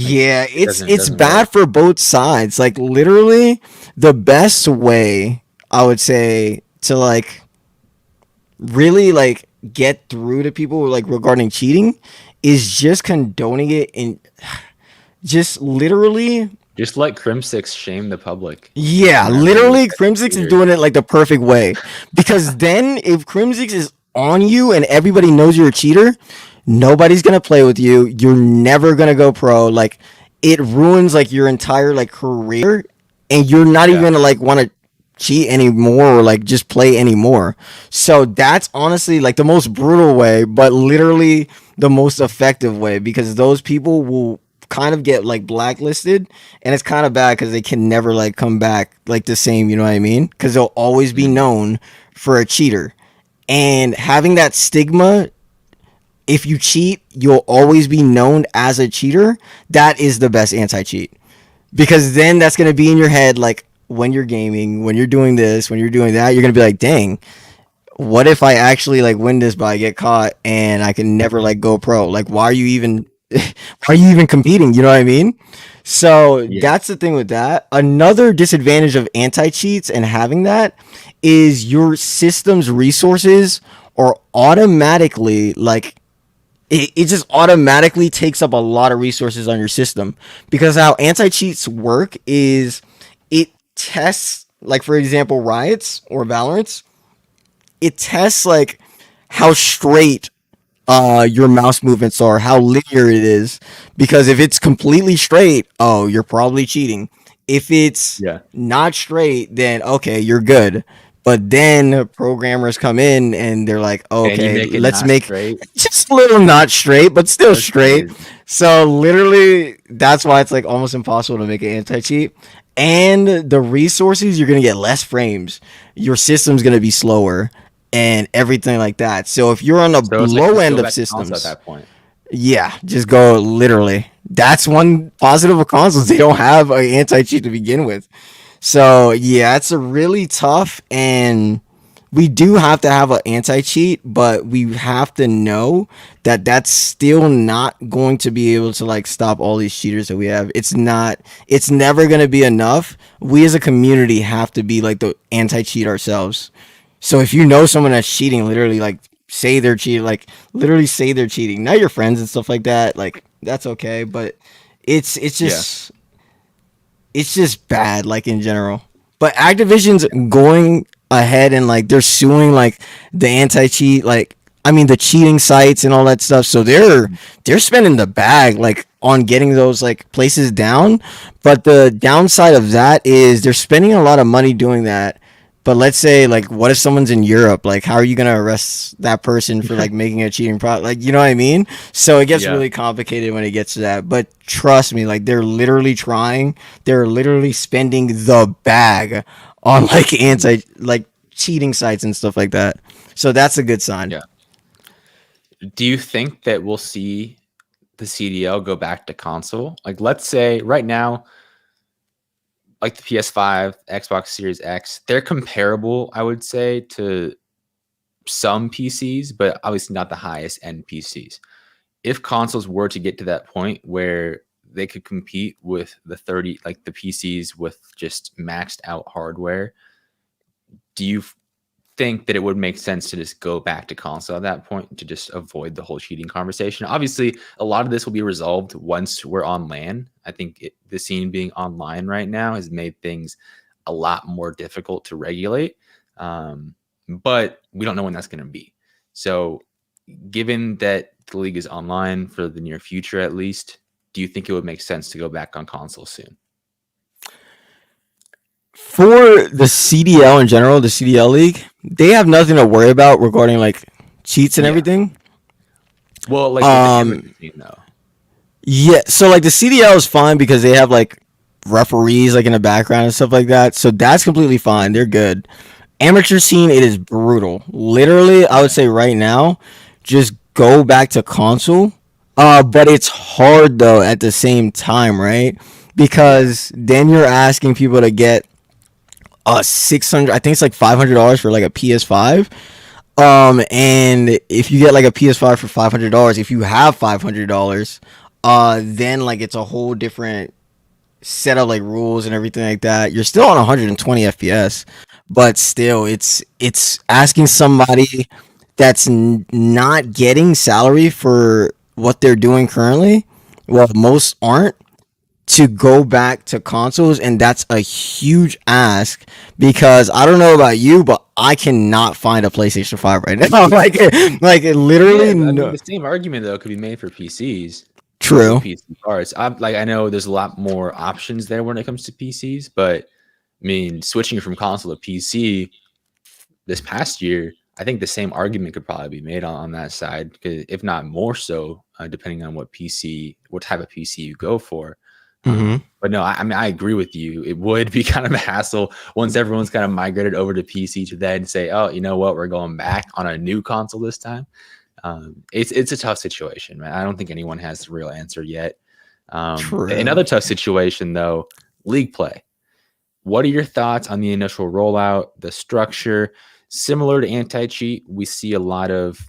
Like yeah, it it's doesn't work. bad for both sides. Like literally, the best way I would say to like really like get through to people like regarding cheating is just condoning it and just literally, Just let Crim6 shame the public yeah, whenever they literally catch a Crimsix is cheater. doing it like the perfect way. Because then if Crimsix is on you and everybody knows you're a cheater, nobody's gonna play with you. You're never gonna go pro. Like it ruins like your entire like career, and you're not even Yeah. gonna like want to cheat anymore or like just play anymore. So that's honestly like the most brutal way, but literally the most effective way, because those people will kind of get like blacklisted, and it's kind of bad because they can never like come back like the same, you know what I mean, because they'll always be Mhm. known for a cheater. And having that stigma, if you cheat you'll always be known as a cheater, that is the best anti-cheat, because then that's going to be in your head like when you're gaming, when you're doing this, when you're doing that, you're going to be like, dang, what if I actually like win this but I get caught and I can never like go pro? Like why are you even why are you even competing? You know what I mean? So Yeah. that's the thing with that. Another disadvantage of anti cheats and having that is your system's resources are automatically like it just automatically takes up a lot of resources on your system, because how anti cheats work is it tests, like for example riots or valorants, it tests like how straight your mouse movements are, how linear it is. Because if it's completely straight, oh, you're probably cheating. If it's Yeah. not straight, then okay, you're good. But then programmers come in and they're like, And you okay, make it let's not make straight. just a little not straight, but still That's straight. crazy. So literally, that's why it's like almost impossible to make an anti cheat. And the resources, you're gonna get less frames. Your system's gonna be slower and everything like that. So if you're on the So it's like low just end go of back to console at systems, that point. yeah, just go literally. That's one positive of consoles. They don't have an anti cheat to begin with. So yeah, it's a really tough, and we do have to have an anti cheat, but we have to know that that's still not going to be able to like stop all these cheaters that we have. It's not. It's never going to be enough. We as a community have to be like the anti cheat ourselves. So if you know someone that's cheating, literally like say they're cheating, like literally say they're cheating. Not your friends and stuff like that. Like that's okay, but it's Yeah. just it's just bad, like in general. But Activision's going ahead and like they're suing like the anti cheat, like I mean the cheating sites and all that stuff. So they're spending the bag like on getting those like places down. But the downside of that is they're spending a lot of money doing that. But let's say like what if someone's in Europe? Like how are you gonna arrest that person for like making a cheating product? Like you know what I mean? So it gets Yeah. really complicated when it gets to that. But trust me, like they're literally trying. They're literally spending the bag on like Mhm. anti like cheating sites and stuff like that. So that's a good sign. Yeah. Do you think that we'll see the CDL go back to console? Like, let's say right now, like the PS5, Xbox Series X, they're comparable, I would say, to some PCs, but obviously not the highest end PCs. If consoles were to get to that point where they could compete with the 30, like the PCs with just maxed out hardware, do you think that it would make sense to just go back to console at that point to just avoid the whole cheating conversation? Obviously, a lot of this will be resolved once we're on LAN. I think the scene being online right now has made things a lot more difficult to regulate, but we don't know when that's going to be. So, given that the league is online for the near future, at least, do you think it would make sense to go back on console soon? For the CDL in general, the CDL league, they have nothing to worry about regarding like cheats and Yeah. everything. Well, like with the amateur scene, though. Yeah, so like the CDL is fine because they have like referees like in the background and stuff like that. So that's completely fine. They're good. Amateur scene, it is brutal. Literally, I would say right now, just go back to console. But it's hard though at the same time, right? Because then you're asking people to get 600. I think it's like $500 for like a PS5. And if you get like a PS5 for $500, if you have $500, then like it's a whole different set of like rules and everything like that. You're still on 120 FPS, but still, it's asking somebody that's not getting salary for what they're doing currently. Well, most aren't to go back to consoles, and that's a huge ask because I don't know about you, but I cannot find a PlayStation 5 right now. like literally, I mean, no. the same argument though could be made for PCs. True. PC parts. I know there's a lot more options there when it comes to PCs, but I mean, switching from console to PC this past year, I think the same argument could probably be made on that side, if not more so, depending on what type of PC you go for. But no, I mean, I agree with you. It would be kind of a hassle once everyone's kind of migrated over to PC to then say, oh, you know what, we're going back on a new console this time. It's a tough situation, man. I don't think anyone has the real answer yet. True. Another tough situation, though, league play. What are your thoughts on the initial rollout, the structure? Similar to anti-cheat, we see a lot of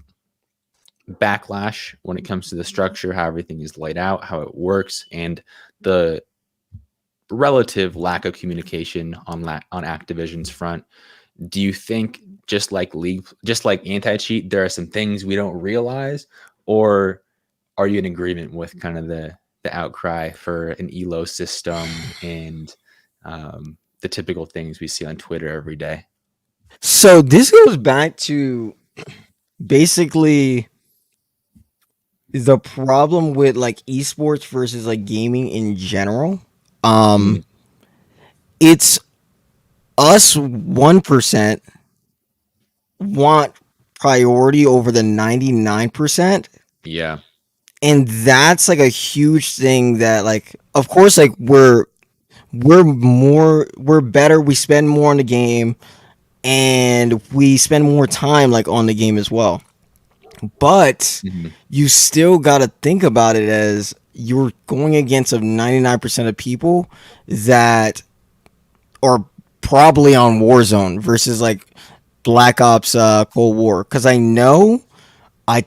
backlash when it comes to the structure, how everything is laid out, how it works, and the relative lack of communication on Activision's front. Do you think just like anti-cheat, there are some things we don't realize, or are you in agreement with kind of the outcry for an elo system and the typical things we see on Twitter every day? So this goes back to basically the problem with like esports versus like gaming in general. It's us 1% want priority over the 99%. Yeah. And that's like a huge thing that like of course like we're better, we spend more on the game and we spend more time like on the game as well. But you still got to think about it as you're going against of 99% of people that are probably on Warzone versus like Black Ops Cold War. Because I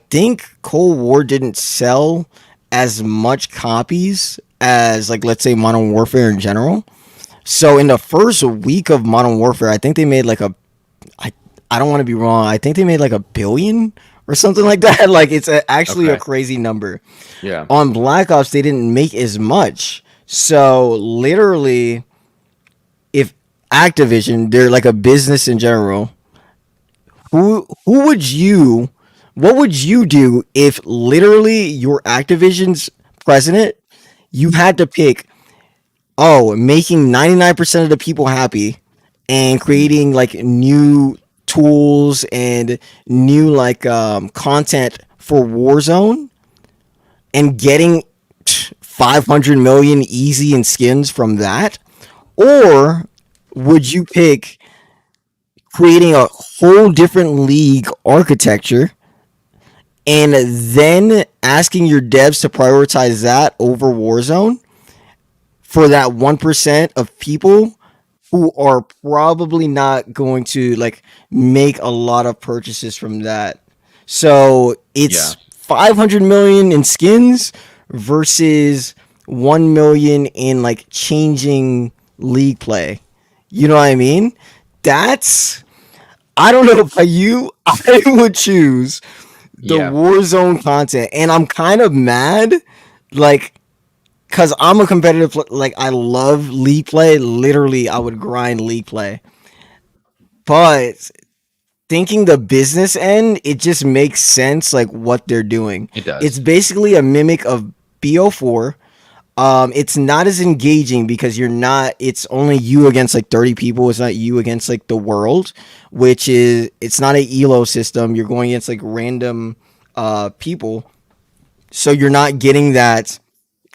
think Cold War didn't sell as much copies as like let's say Modern Warfare in general. So in the first week of Modern Warfare, I think they made like I don't want to be wrong. I think they made like $1 billion or something like that. Like it's actually a crazy number. Yeah. On Black Ops, they didn't make as much. So literally, if Activision, they're like a business in general. What would you do if literally your Activision's president, you had to pick, making 99% of the people happy and creating like new tools and new like content for Warzone and getting 500 million easy in skins from that? Or would you pick creating a whole different league architecture and then asking your devs to prioritize that over Warzone for that 1% of people who are probably not going to like make a lot of purchases from that? So it's 500 million in skins versus 1 million in like changing league play. You know what I mean? That's I don't know about you. I would choose the Yeah, Warzone content, and I'm kind of mad, like, cause I'm a competitive. Like, I love league play. Literally, I would grind league play. But thinking the business end, it just makes sense. Like what they're doing. it It's does. basically a mimic of BO4. It's not as engaging because you're not. It's only you against like 30 people. It's not you against like the world, which is it's not a elo system. You're going against like random people, so you're not getting that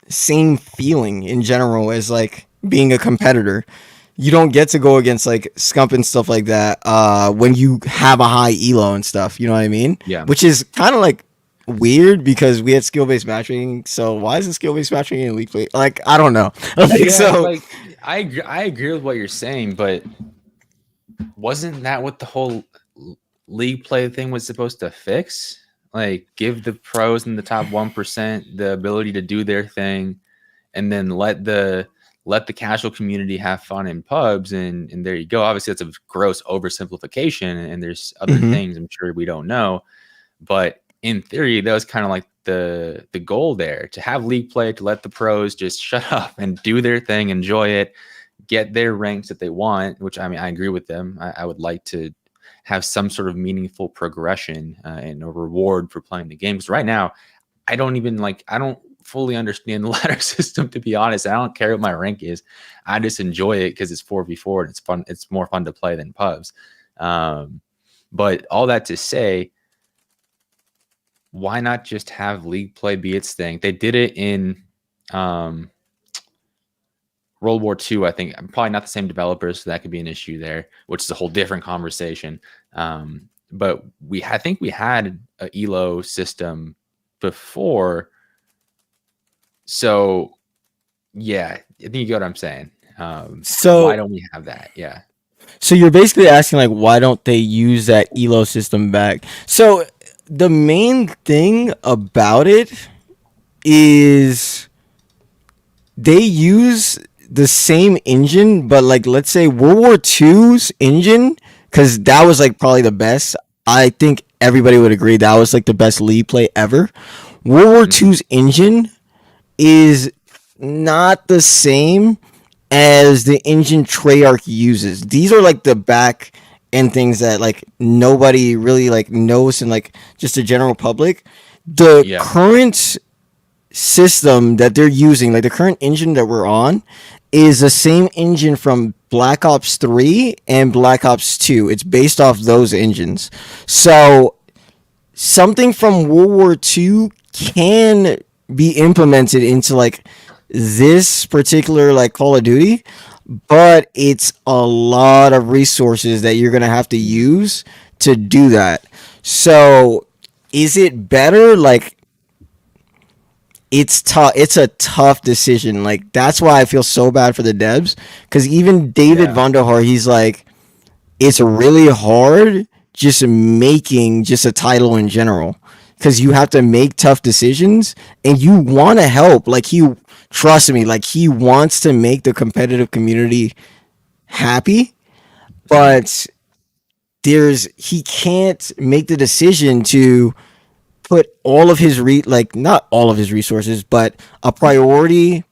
same feeling in general as like being a competitor. You don't get to go against like Scump and stuff like that when you have a high elo and stuff. You know what I mean? Yeah. Which is kind of like weird because we had skill based matching. So why isn't skill based matching in Elite Play? Like I don't know. Like Yeah, so, like I agree with what you're saying, but wasn't that what the whole league play thing was supposed to fix? Like give the pros in the top 1% the ability to do their thing, and then let the casual community have fun in pubs, and there you go. Obviously that's a gross oversimplification, and there's other mhm. things I'm sure we don't know, but in theory that was kind of like the goal there, to have league play, to let the pros just shut up and do their thing, enjoy it, get their ranks that they want, which I mean, I agree with them. I would like to have some sort of meaningful progression and a reward for playing the game. Because right now, I don't fully understand the ladder system, to be honest. I don't care what my rank is. I just enjoy it because it's 4v4 and it's fun. It's more fun to play than pubs. Um, but all that to say, why not just have league play be its thing? They did it in um, World War II, I think. Probably not the same developers, so that could be an issue there, which is a whole different conversation. But I think we had a Elo system before, so yeah, I think you get what I'm saying. Why So don't we have that? Yeah, so you're basically asking like why don't they use that elo system back? So the main thing about it is they use the same engine, but like let's say World War II's engine, because that was like probably the best. I think everybody would agree that was like the best lead play ever. World War hmm II's engine is not the same as the engine Treyarch uses. These are like the back end things that like nobody really like knows and like just the general public. The yeah, current system that they're using, like the current engine that we're on, is the same engine from Black Ops 3 and Black Ops 2. It's based off those engines. So something from World War II can be implemented into like this particular like Call of Duty, but it's a lot of resources that you're gonna have to use to do that. So is it better? Like it's tough. It's a tough decision. Like that's why I feel so bad for the devs. Because even David yeah, Vonderhaar, he's like, it's really hard just making just a title in general. Because you have to make tough decisions, and you want to help. Like he, trust me, like he wants to make the competitive community happy, hmm but he can't make the decision to put all of his like not all of his resources, but a priority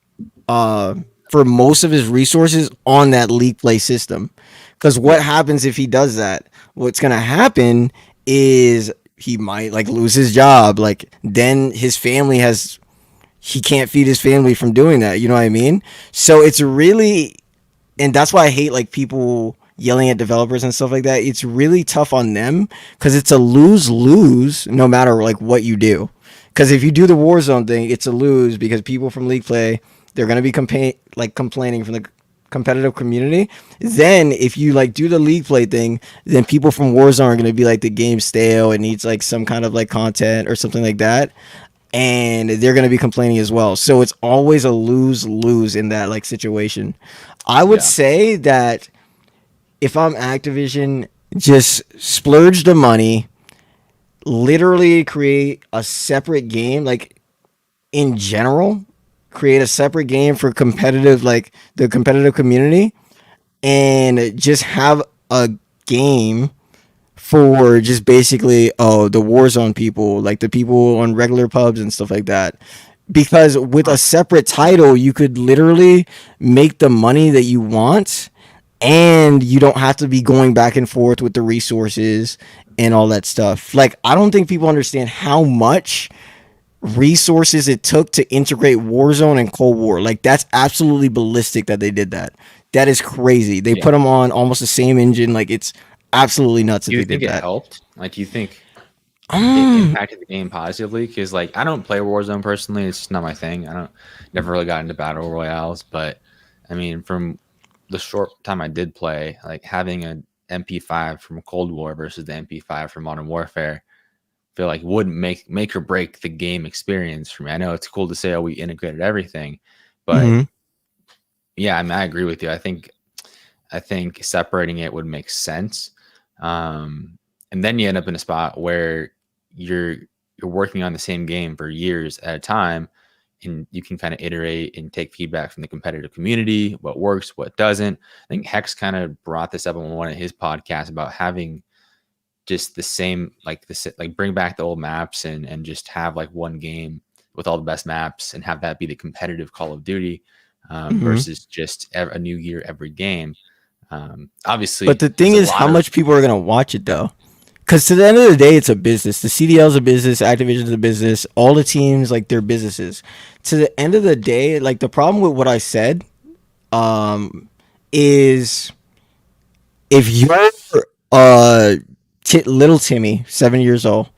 uh for most of his resources on that league play system. Because what yeah, happens if he does that? What's gonna happen is he might like lose his job. Like then his family has he can't feed his family from doing that. You know what I mean? So it's really and that's why I hate like people yelling at developers and stuff like that. It's really tough on them because it's a lose lose no matter like what you do. Because if you do the Warzone thing, it's a lose because people from League Play they're gonna be complaining from the competitive community. Then if you like do the League Play thing, then people from Warzone are gonna be like the game's stale. It needs like some kind of like content or something like that. And they're going to be complaining as well. So it's always a lose lose in that like situation. I would yeah, say that if I'm Activision, just splurge the money, literally create a separate game, like in general, create a separate game for competitive, like the competitive community, and just have a game for just basically the Warzone people, like the people on regular pubs and stuff like that. Because with a separate title, you could literally make the money that you want, and you don't have to be going back and forth with the resources and all that stuff. Like, I don't think people understand how much resources it took to integrate Warzone and Cold War. Like, that's absolutely ballistic that they did that. That is crazy. They Yeah. put them on almost the same engine. Like, it's absolutely nuts that Do you they think did it that. helped? Like, do you think it impacted the game positively? Because like I don't play Warzone personally; it's just not my thing. I don't never really got into battle royales, but I mean, from the short time I did play, like having an MP5 from Cold War versus the MP5 from Modern Warfare, I feel like would make or break the game experience for me. I know it's cool to say, "Oh, we integrated everything," but Mm-hmm. yeah, I mean, I agree with you. I think separating it would make sense. And then you end up in a spot where you're you're working on the same game for years at a time, and you can kind of iterate and take feedback from the competitive community, what works, what doesn't. I think Hex kind of brought this up on one of his podcasts about having just the same like bring back the old maps and just have like one game with all the best maps and have that be the competitive Call of Duty Mm-hmm. versus just a new year every game. But Obviously, the there's thing a is, how lot of much people are gonna watch it though? Because to the end of the day, it's a business. The CDL's a business. Activision's a business. All the teams, like, they're businesses. To the end of the day, like, the problem with what I said, is if you're uh little Timmy, 7 years old,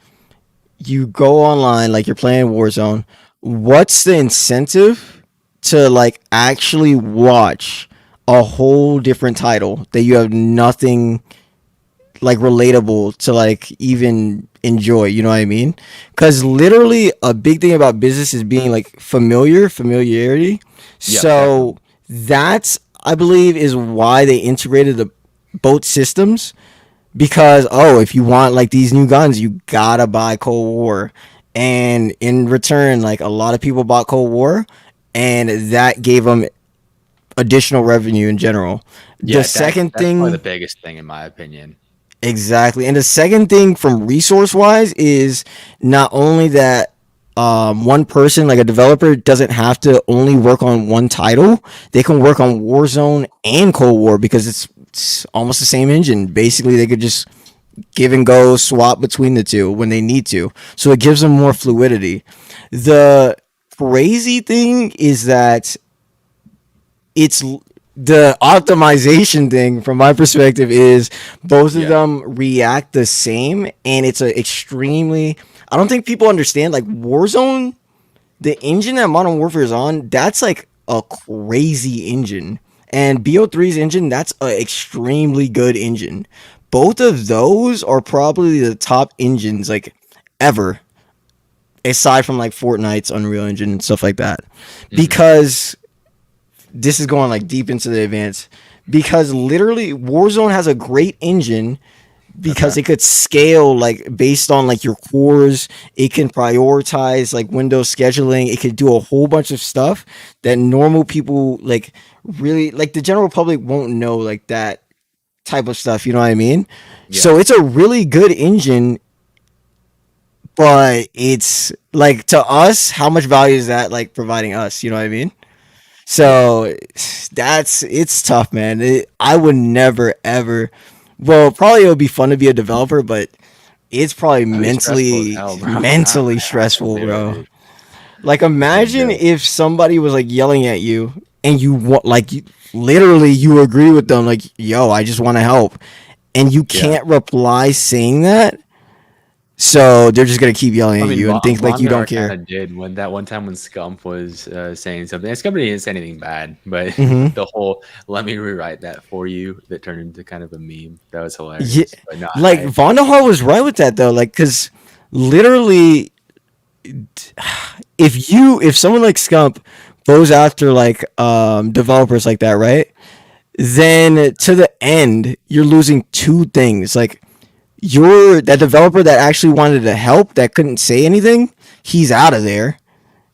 you go online, like, you're playing Warzone. What's the incentive to, like, actually watch a whole different title that you have nothing, like, relatable to, like, even enjoy? You know what I mean? Because literally a big thing about business is being, like, familiarity. yep, definitely. So that's, I believe, is why they integrated the both systems. Because, if you want, like, these new guns, you gotta buy Cold War, and in return, like, a lot of people bought Cold War, and that gave them additional revenue in general. The Yeah, second that's probably the thing, biggest thing in my opinion. exactly, and the second thing from resource wise is not only that, one person, like a developer, doesn't have to only work on one title. They can work on Warzone and Cold War because it's almost the same engine. Basically, they could just give and go, swap between the two when they need to. So it gives them more fluidity. The crazy thing is that it's the optimization thing from my perspective is both of Yeah, them react the same, and it's a extremely, I don't think people understand, like, Warzone, the engine that Modern Warfare is on, that's like a crazy engine. And BO3's engine, that's an extremely good engine. Both of those are probably the top engines, like, ever, aside from, like, Fortnite's Unreal Engine and stuff like that. hmm, Because this is going, like, deep into the advance. Because literally Warzone has a great engine because okay, it could scale, like, based on, like, your cores. It can prioritize, like, Windows scheduling. It could do a whole bunch of stuff that normal people, like, really, like, the general public won't know, like, that type of stuff. You know what I mean? yeah, So it's a really good engine, but it's like, to us, how much value is that, like, providing us? You know what I mean? yeah. So it's tough, man. I would never ever. Well, probably it would be fun to be a developer, but it's probably That'd be stressful as mentally hell, bro. mentally I stressful, can't do it, bro. dude. Like, I can't imagine do it. if somebody was, like, yelling at you, and you want, like, literally you agree with them, like, yo, I just want to help, and you Yeah. can't reply saying that. So they're just gonna keep yelling I at mean, you and think, like, you don't Vonderhaar kind care. of did when that one time when Scump was saying something. And Scump didn't say anything bad, but Hmm. the whole "let me rewrite that for you" that turned into kind of a meme. That was Yeah, hilarious. But no, like, I Vonderhaar was right with that though, like, because literally, if someone like Scump goes after, like, developers like that, right? Then to the end, you're losing two things. Like, you're that developer that actually wanted to help, that couldn't say anything, he's out of there.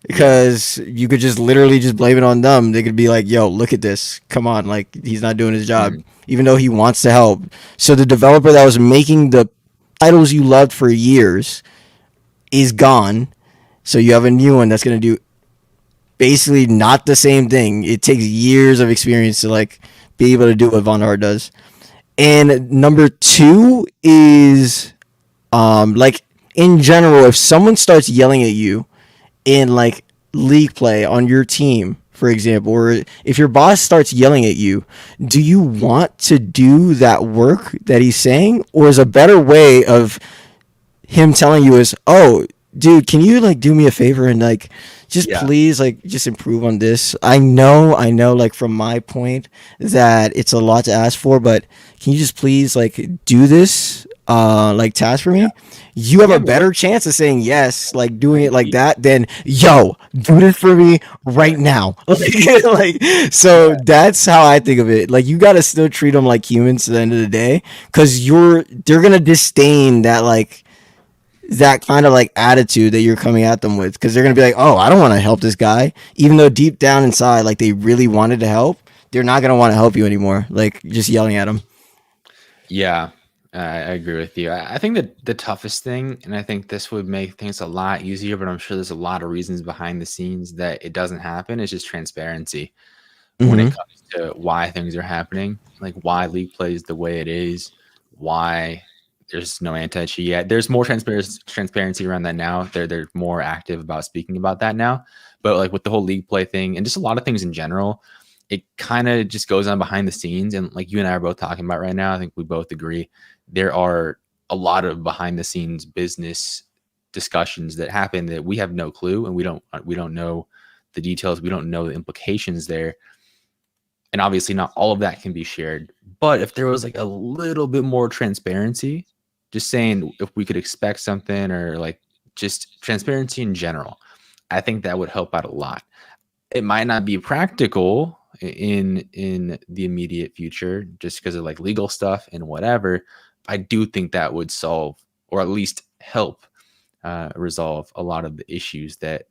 Yeah. because you could just literally just blame it on them. They could be like, "Yo, look at this. Come on, like he's not doing his job, Mhm. even though he wants to help." So the developer that was making the titles you loved for years is gone. So you have a new one that's gonna do basically not the same thing. It takes years of experience to like be able to do what Von Hart does. And number two is like in general, if someone starts yelling at you in like league play on your team, for example, or if your boss starts yelling at you, do you want to do that work that he's saying, or is a better way of him telling you is, "Oh, dude, can you like do me a favor and like just Yeah. please like just improve on this? I know, like from my point that it's a lot to ask for, but can you just please like do this like task for Yeah. me?" You have Yeah. a But what better chance of saying yes, like I doing it like agree. that, than yo, do this for me right now. Like, so Yeah. that's how I think of it. Like, you gotta still treat them like humans at the end of the day, because they're gonna disdain that kind of like attitude that you're coming at them with, because they're gonna be like, oh, I don't want to help this guy, even though deep down inside like they really wanted to help. They're not gonna want to help you anymore, like just yelling at them. Yeah, I agree with you. I think that the toughest thing, and I think this would make things a lot easier, but I'm sure there's a lot of reasons behind the scenes that it doesn't happen, is just transparency when it Mm-hmm. comes to why things are happening, like why league plays the way it is, why there's no anti-cheat yet. There's more transparency around that now. They're more active about speaking about that now. But like with the whole league play thing and just a lot of things in general, it kind of just goes on behind the scenes. And like you and I are both talking about right now, I think we both agree there are a lot of behind the scenes business discussions that happen that we have no clue, and we don't know the details. We don't know the implications there, and obviously not all of that can be shared. But if there was like a little bit more transparency, just saying if we could expect something, or like just transparency in general, I think that would help out a lot. It might not be practical in the immediate future just because of like legal stuff and whatever. I do think that would solve, or at least help resolve a lot of the issues that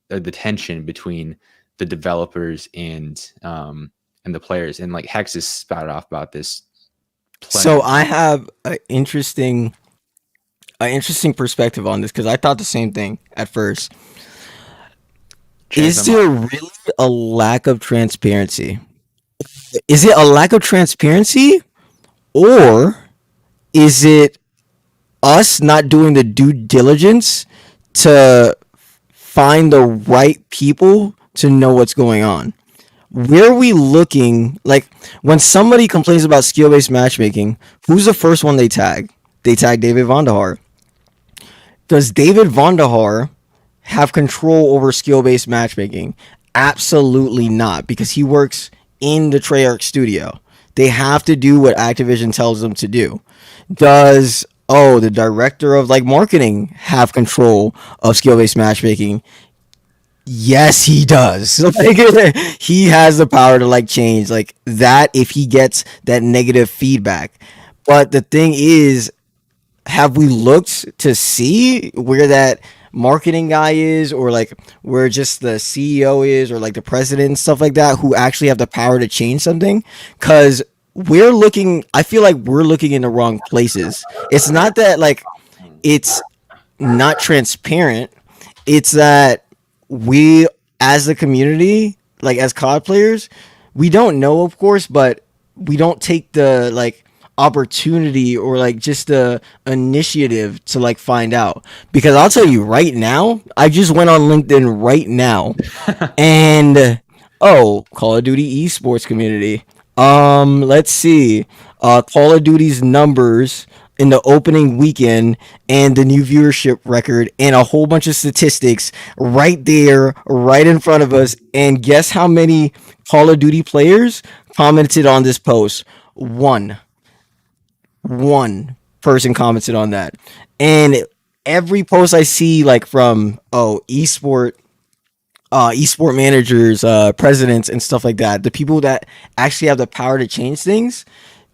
the tension between the developers and the players. And like Hex has spouted off about this plenty So of I times. have an interesting perspective on this, because I thought the same thing at first. Change my Is mind. there really a lack of transparency? Is it a lack of transparency, or is it us not doing the due diligence to find the right people to know what's going on? Where are we looking? Like, when somebody complains about skill based matchmaking, who's the first one they tag? They tag David Vonderhaar. Does David Vonderhaar have control over skill based matchmaking? Absolutely not, because he works in the Treyarch studio. They have to do what Activision tells them to do. Does the director of like marketing have control of skill based matchmaking? Yes, he does. Like, he has the power to like change like that if he gets that negative feedback. But the thing is, have we looked to see where that marketing guy is, or like where just the CEO is, or like the president and stuff like that, who actually have the power to change something? Because I feel like we're looking in the wrong places. It's not that like it's not transparent, it's that we, as the community, like as COD players, we don't know, of course, but we don't take the like opportunity or like just the initiative to like find out. Because I'll tell you right now, I just went on LinkedIn right now, and Call of Duty esports community. Let's see. Call of Duty's numbers in the opening weekend, and the new viewership record, and a whole bunch of statistics right there, right in front of us. And guess how many Call of Duty players commented on this post? One. One person commented on that. And every post I see, like from esport managers, presidents, and stuff like that, the people that actually have the power to change things,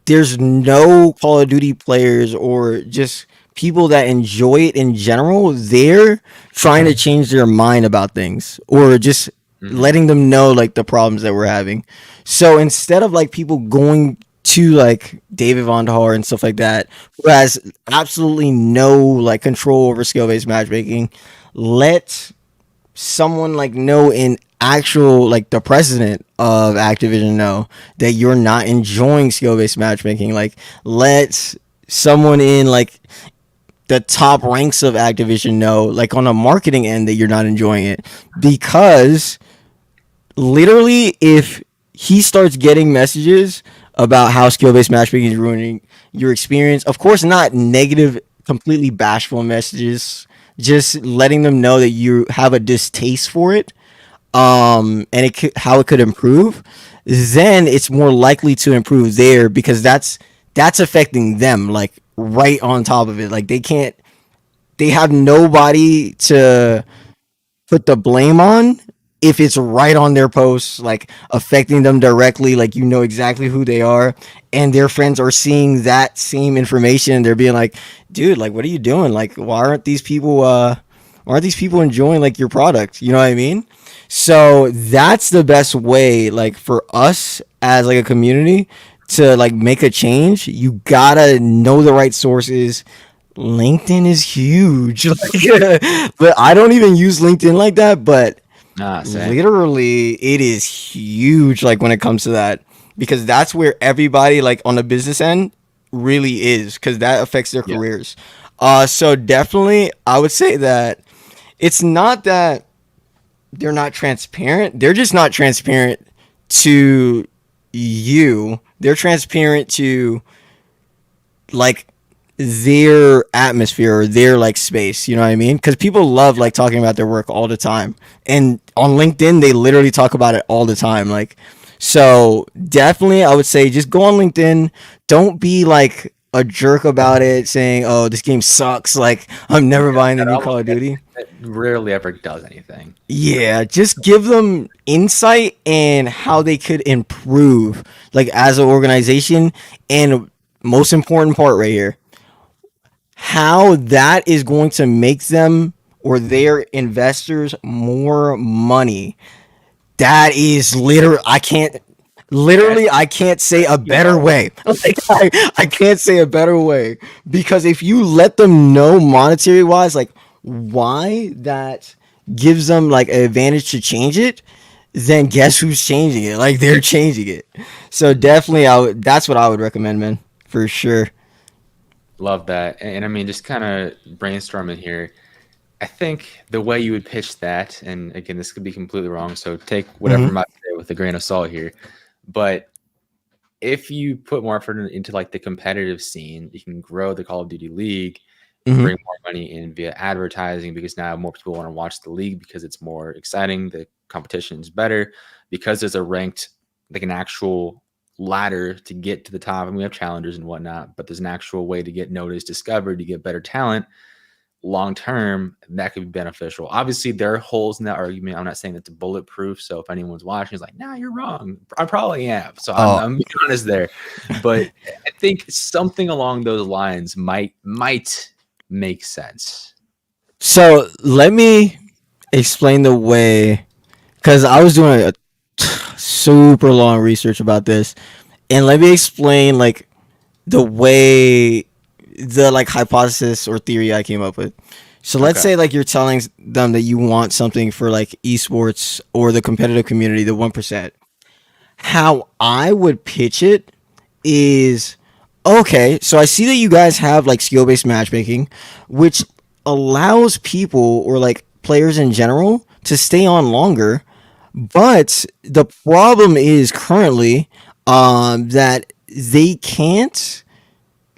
there's no Call of Duty players or just people that enjoy it in general, they're trying to change their mind about things or just Mhm. letting them know like the problems that we're having. So instead of like people going to like David Von Haar and stuff like that, who has absolutely no like control over skill based matchmaking, let someone like know in actual like the president of Activision know that you're not enjoying skill based matchmaking. Like let someone in like the top ranks of Activision know, like on a marketing end, that you're not enjoying it. Because literally, if he starts getting messages about how skill based matchmaking is ruining your experience, of course, not negative, completely bashful messages, just letting them know that you have a distaste for it, and how it could improve, then it's more likely to improve there because that's affecting them like right on top of it. Like they have nobody to put the blame on if it's right on their posts, like affecting them directly, like you know exactly who they are, and their friends are seeing that same information and they're being like, dude, like what are you doing? Like why aren't these people enjoying like your product? You know what I mean? So that's the best way, like for us as like a community to like make a change. You gotta know the right sources. LinkedIn is huge. But I don't even use LinkedIn like that, but Nah, same. literally it is huge like when it comes to that because that's where everybody like on the business end really is because that affects their Yeah. careers. So definitely I would say that it's not that they're not transparent. They're just not transparent to you. They're transparent to like their atmosphere or their like space, you know what I mean? Because people love like talking about their work all the time, and on LinkedIn they literally talk about it all the time. Like, so definitely I would say just go on LinkedIn. Don't be like a jerk about it, saying, "Oh, this game sucks." Like, I'm never Yeah, buying the that new Call almost of Duty. that rarely ever does anything. Yeah, just give them insight and how they could improve, like as an organization, and most important part right here, how that is going to make them or their investors more money. That is literally, That's I can't say a you better know. way. Like, I can't say a better way because if you let them know monetary wise, like why that gives them like an advantage to change it, then guess who's changing it? Like they're changing it. So definitely, that's what I would recommend, man, for sure. Love that. And I mean, just kind of brainstorming here. I think the way you would pitch that, and again, this could be completely wrong, so take whatever Hmm. I'm about to say with a grain of salt here. But if you put more effort into like the competitive scene, you can grow the Call of Duty League, Hmm. bring more money in via advertising because now more people want to watch the league because it's more exciting. The competition is better because there's a ranked, like an actual ladder to get to the top, and we have challengers and whatnot. But there's an actual way to get noticed, discovered, to get better talent long term. That could be beneficial. Obviously, there are holes in that argument. I'm not saying it's bulletproof. So if anyone's watching, is like, "Nah, you're wrong." I probably am. So Oh, I'm being honest there. But I think something along those lines might make sense. so let me explain the way because I was doing a super long research about this, and let me explain like the way the like hypothesis or theory I came up with. So let's Okay. say like you're telling them that you want something for like esports or the competitive community, the 1%. How I would pitch it is, okay, so I see that you guys have like skill based matchmaking, which allows people or like players in general to stay on longer. But the problem is currently that they can't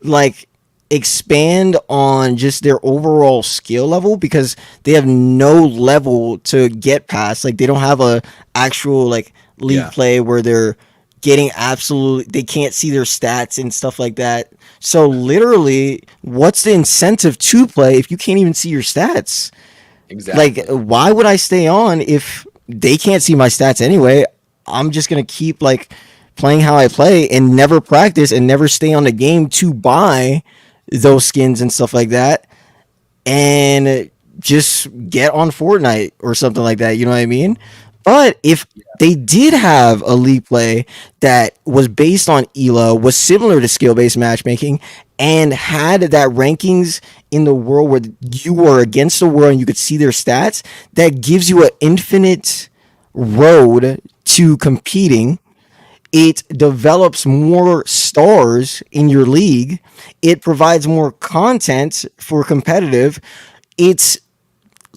like expand on just their overall skill level because they have no level to get past. Like they don't have a actual like league Yeah. play where they're getting absolutely, they can't see their stats and stuff like that. So literally, what's the incentive to play if you can't even see your stats? Like Exactly. why would I stay on if they can't see my stats anyway? I'm just gonna keep like playing how I play and never practice and never stay on the game to buy those skins and stuff like that, and just get on Fortnite or something like that. You know what I mean? But if they did have a league play that was based on ELO, was similar to skill based matchmaking, and had that rankings in the world where you were against the world and you could see their stats, that gives you an infinite road to competing. It develops more stars in your league. It provides more content for competitive. It's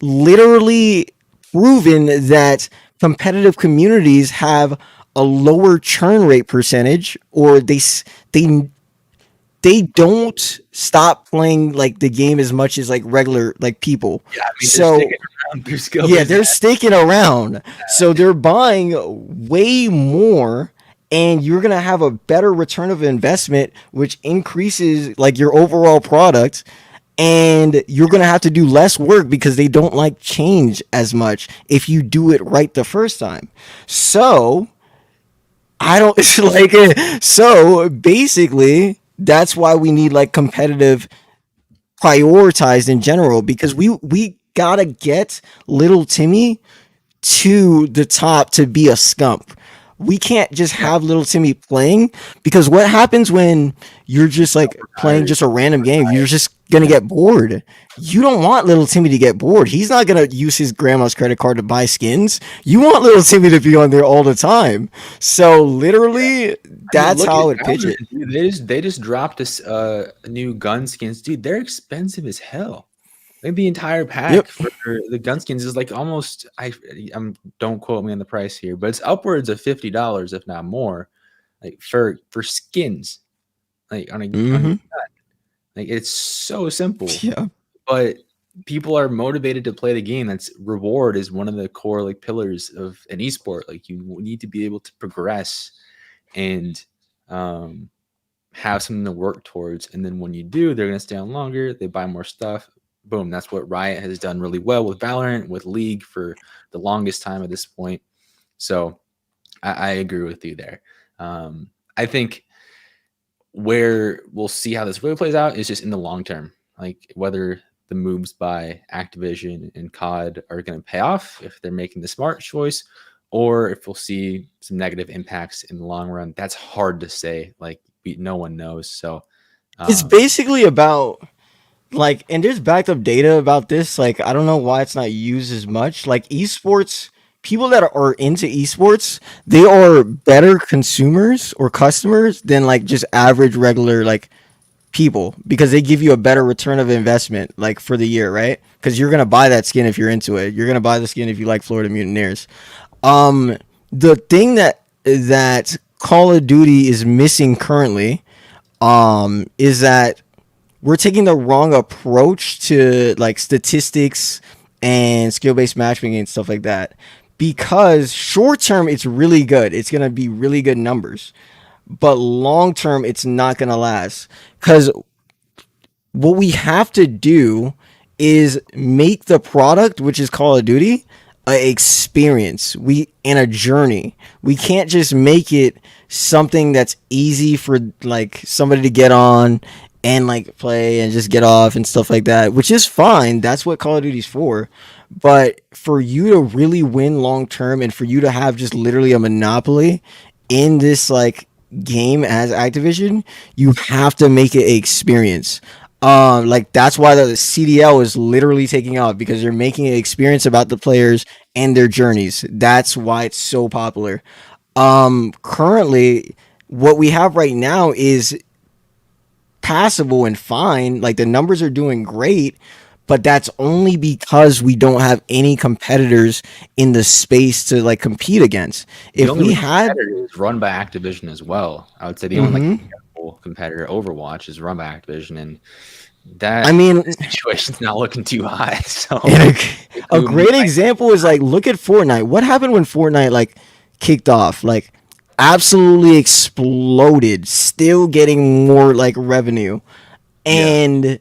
literally proven that competitive communities have a lower churn rate percentage, or they they don't stop playing like the game as much as like regular like people. Yeah, I mean, they're So sticking around. They're skill yeah, based. they're sticking around. So they're buying way more, and you're going to have a better return of investment, which increases like your overall product. And you're going to have to do less work because they don't like change as much if you do it right the first time. So I don't it's like so basically that's why we need like competitive prioritized in general, because we gotta get little Timmy to the top to be a scump. We can't just Yeah, have little Timmy playing, because what happens when you're just like playing tired. just a random game? You're just gonna get bored. You don't want little Timmy to get bored. He's not gonna use his grandma's credit card to buy skins. You want little Timmy to be on there all the time. So literally, I mean, that's look at how it pitches. Valorant, dude. They just dropped this new gun skins, dude. They're expensive as hell. Like the entire pack Yep. for the gun skins is like almost don't quote me on the price here, but it's upwards of $50, if not more, like for skins, like on a Mm-hmm. like it's so simple, Yeah. but people are motivated to play the game. That's reward is one of the core like pillars of an esport. Like you need to be able to progress and um have something to work towards. And then when you do, they're going to stay on longer. They buy more stuff. Boom. That's what Riot has done really well with Valorant, with League for the longest time at this point. So I agree with you there. I think where we'll see how this really plays out is just in the long term, like whether the moves by Activision and COD are going to pay off if they're making the smart choice, or if we'll see some negative impacts in the long run. That's hard to say. Like no one knows. So It's um, basically about like, and there's backed up data about this. Like, I don't know why it's not used as much. Like, esports, people that are into esports, they are better consumers or customers than like just average regular like people, because they give you a better return of investment like for the year, right? Because you're gonna buy that skin if you're into it. You're gonna buy the skin if you like Florida Mutineers. Um, the thing that Call of Duty is missing currently, is that we're taking the wrong approach to like statistics and skill based matchmaking and stuff like that. Because short term, it's really good. It's gonna be really good numbers, but long term, it's not gonna last. Because what we have to do is make the product, which is Call of Duty, a experience. We and a journey. We can't just make it something that's easy for like somebody to get on and like play and just get off and stuff like that, which is fine. That's what Call of Duty's for. But for you to really win long term, and for you to have just literally a monopoly in this like game as Activision, you have to make it an experience. Like that's why the CDL is literally taking off, because they're making an experience about the players and their journeys. That's why it's so popular. Currently, what we have right now is passable and fine. Like the numbers are doing great, but that's only because we don't have any competitors in the space to like compete against. the If only we real had, competitor is run by Activision as well. I would say the only like mm-hmm. meaningful competitor, Overwatch, is run by Activision, and I that mean, situation's not looking too high. So and a we great might, example is like look at Fortnite. What happened when Fortnite like kicked off? Like absolutely exploded, still getting more like revenue, yeah, and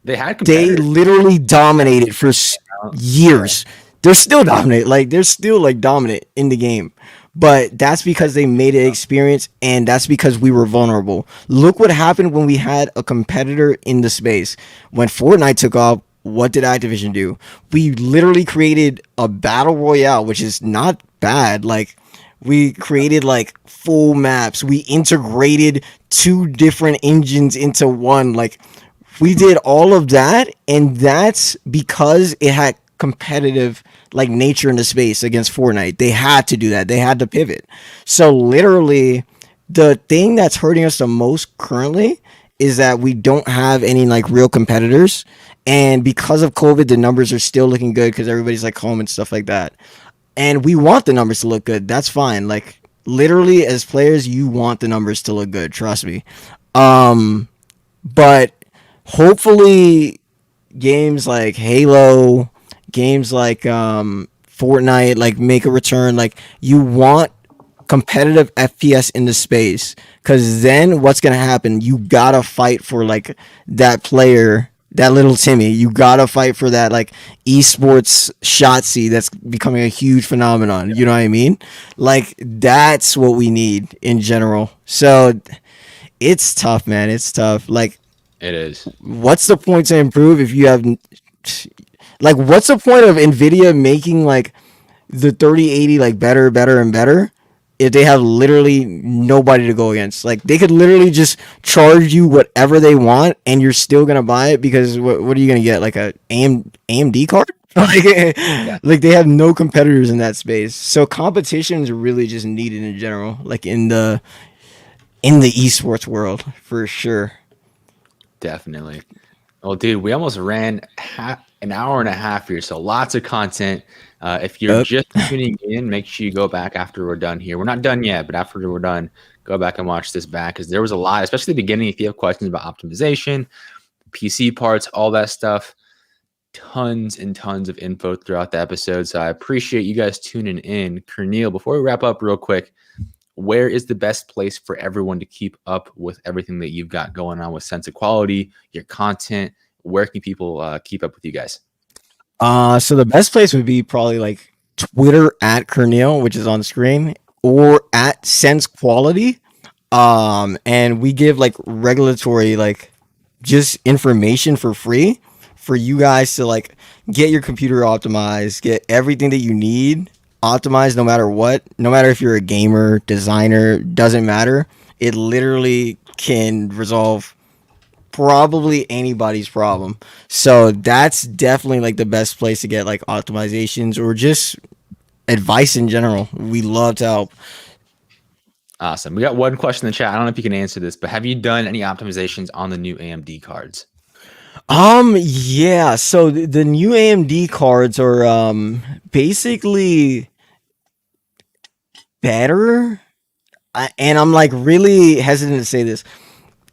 they had they competitors. literally dominated for Yeah, years. They're still dominant. Like they're still like dominant in the game. but that's because they made it experience, and that's because we were vulnerable. Look what happened when we had a competitor in the space. When Fortnite took off, what did Activision do? We literally created a battle royale, which is not bad. Like, we created like full maps. We integrated two different engines into one. Like, we did all of that, and that's because it had competitive like nature in the space against Fortnite. They had to do that. They had to pivot. So literally, the thing that's hurting us the most currently is that we don't have any like real competitors, and because of COVID, the numbers are still looking good because everybody's like home and stuff like that. And we want the numbers to look good. That's fine. Like, literally, as players, you want the numbers to look good. Trust me. Um, but hopefully games like Halo, games like Fortnite, like make a return. Like, you want competitive FPS in the space, because then what's gonna happen? You gotta fight for like that player, that little Timmy. You gotta fight for that like esports Shotzi that's becoming a huge phenomenon. You know what I mean? Like, that's what we need in general. So it's tough, man. It's tough. Like, It is. what's the point to improve if you have like, what's the point of Nvidia making like the 3080 like better, better and better if they have literally nobody to go against? Like, they could literally just charge you whatever they want and you're still gonna buy it, because what are you gonna get, like a AMD card? Like, Yeah. like they have no competitors in that space. So competition is really just needed in general, like in the esports world, for sure. Definitely. Well, dude, we almost ran an hour and a half here, so lots of content. If you're Yep. just tuning in, make sure you go back after we're done here. We're not done yet, but after we're done, go back and watch this back, because there was a lot, especially the beginning. If you have questions about optimization, PC parts, all that stuff, tons and tons of info throughout the episode. So I appreciate you guys tuning in. Kirneill, before we wrap up real quick, where is the best place for everyone to keep up with everything that you've got going on with Sense of Quality, your content? Where can people keep up with you guys? So the best place would be probably like Twitter at Kirneill, which is on screen, or at Sense Quality. And we give like regulatory, like, just information for free for you guys to like get your computer optimized, get everything that you need optimized, no matter what, no matter if you're a gamer, designer, doesn't matter. It literally can resolve probably anybody's problem. So that's definitely like the best place to get like optimizations or just advice in general. We love to help. Awesome. We got one question in the chat. I don't know if you can answer this, but have you done any optimizations on the new AMD cards? Yeah, so the new AMD cards are basically better. And I'm like really hesitant to say this.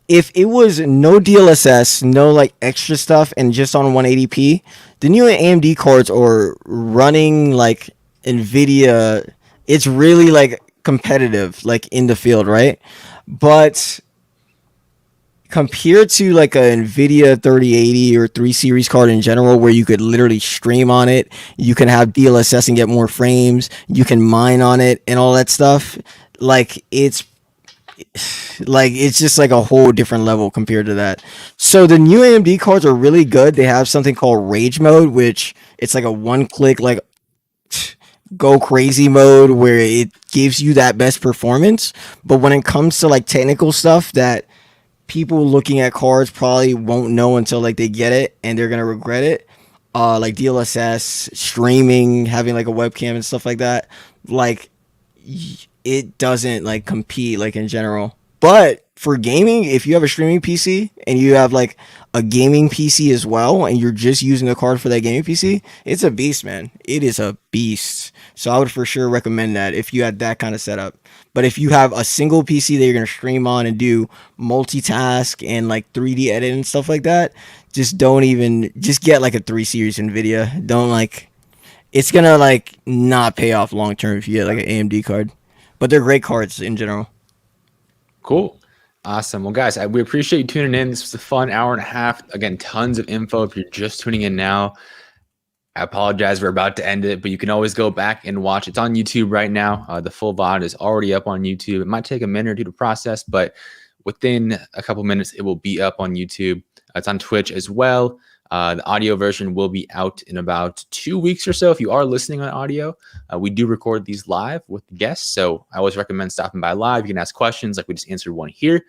If it was no DLSS, no like extra stuff, and just on 180p, the new AMD cards are running like Nvidia. It's really like competitive, like in the field, right? But compared to like a Nvidia 3080 or 3 series card in general, where you could literally stream on it, you can have DLSS and get more frames, you can mine on it and all that stuff. Like, it's just like a whole different level compared to that. So the new AMD cards are really good. They have something called Rage Mode, which it's like a one click like go crazy mode where it gives you that best performance. But when it comes to like technical stuff that people looking at cards probably won't know until like they get it and they're gonna regret it. Like DLSS, streaming, having like a webcam and stuff like that. Like, it doesn't like compete like in general. But for gaming, if you have a streaming PC and you have like a gaming PC as well, and you're just using the card for that gaming PC, it's a beast, man. It is a beast. So I would for sure recommend that if you had that kind of setup. But if you have a single PC that you're gonna stream on and do multitask and like 3D edit and stuff like that, just get like a 3 series Nvidia. Don't like, it's gonna like not pay off long term if you get like an AMD card. But they're great cards in general. Cool. Awesome. Well, guys, we appreciate you tuning in. This was a fun hour and a half. Again, tons of info if you're just tuning in now. I apologize. We're about to end it, but you can always go back and watch. It's on YouTube right now. The full VOD is already up on YouTube. It might take a minute or two to process, but within a couple minutes, it will be up on YouTube. It's on Twitch as well. The audio version will be out in about 2 weeks or so. If you are listening on audio, we do record these live with guests. So I always recommend stopping by live. You can ask questions like we just answered one here.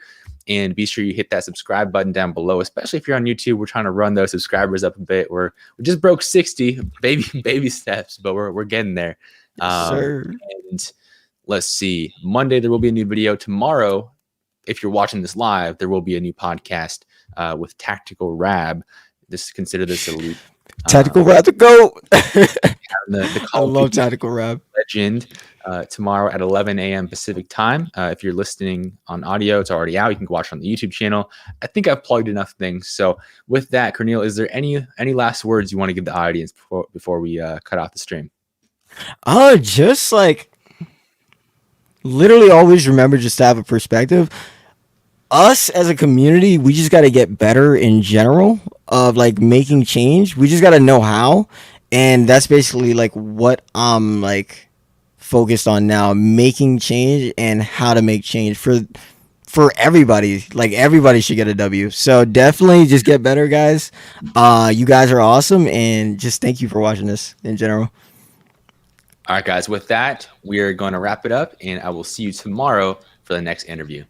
And be sure you hit that subscribe button down below, especially if you're on YouTube. We're trying to run those subscribers up a bit. We just broke 60, baby steps, but we're getting there. Sir. And let's see. Monday there will be a new video. Tomorrow, if you're watching this live, there will be a new podcast with Tactical Rab. Consider this elite. Tactical Rab to go. The I love Tactical Rab. Legend tomorrow at 11 a.m. Pacific time. If you're listening on audio, it's already out. You can watch it on the YouTube channel. I think I've plugged enough things. So with that, Kirneill, is there any last words you want to give the audience before we cut off the stream? Just like literally always remember just to have a perspective. Us as a community, we just got to get better in general of like making change. We just got to know how. And that's basically like what I'm like focused on now, making change and how to make change for everybody. Like everybody should get a W. So definitely just get better, guys. You guys are awesome, and just thank you for watching this in general. All right, guys. With that, we are going to wrap it up, and I will see you tomorrow for the next interview.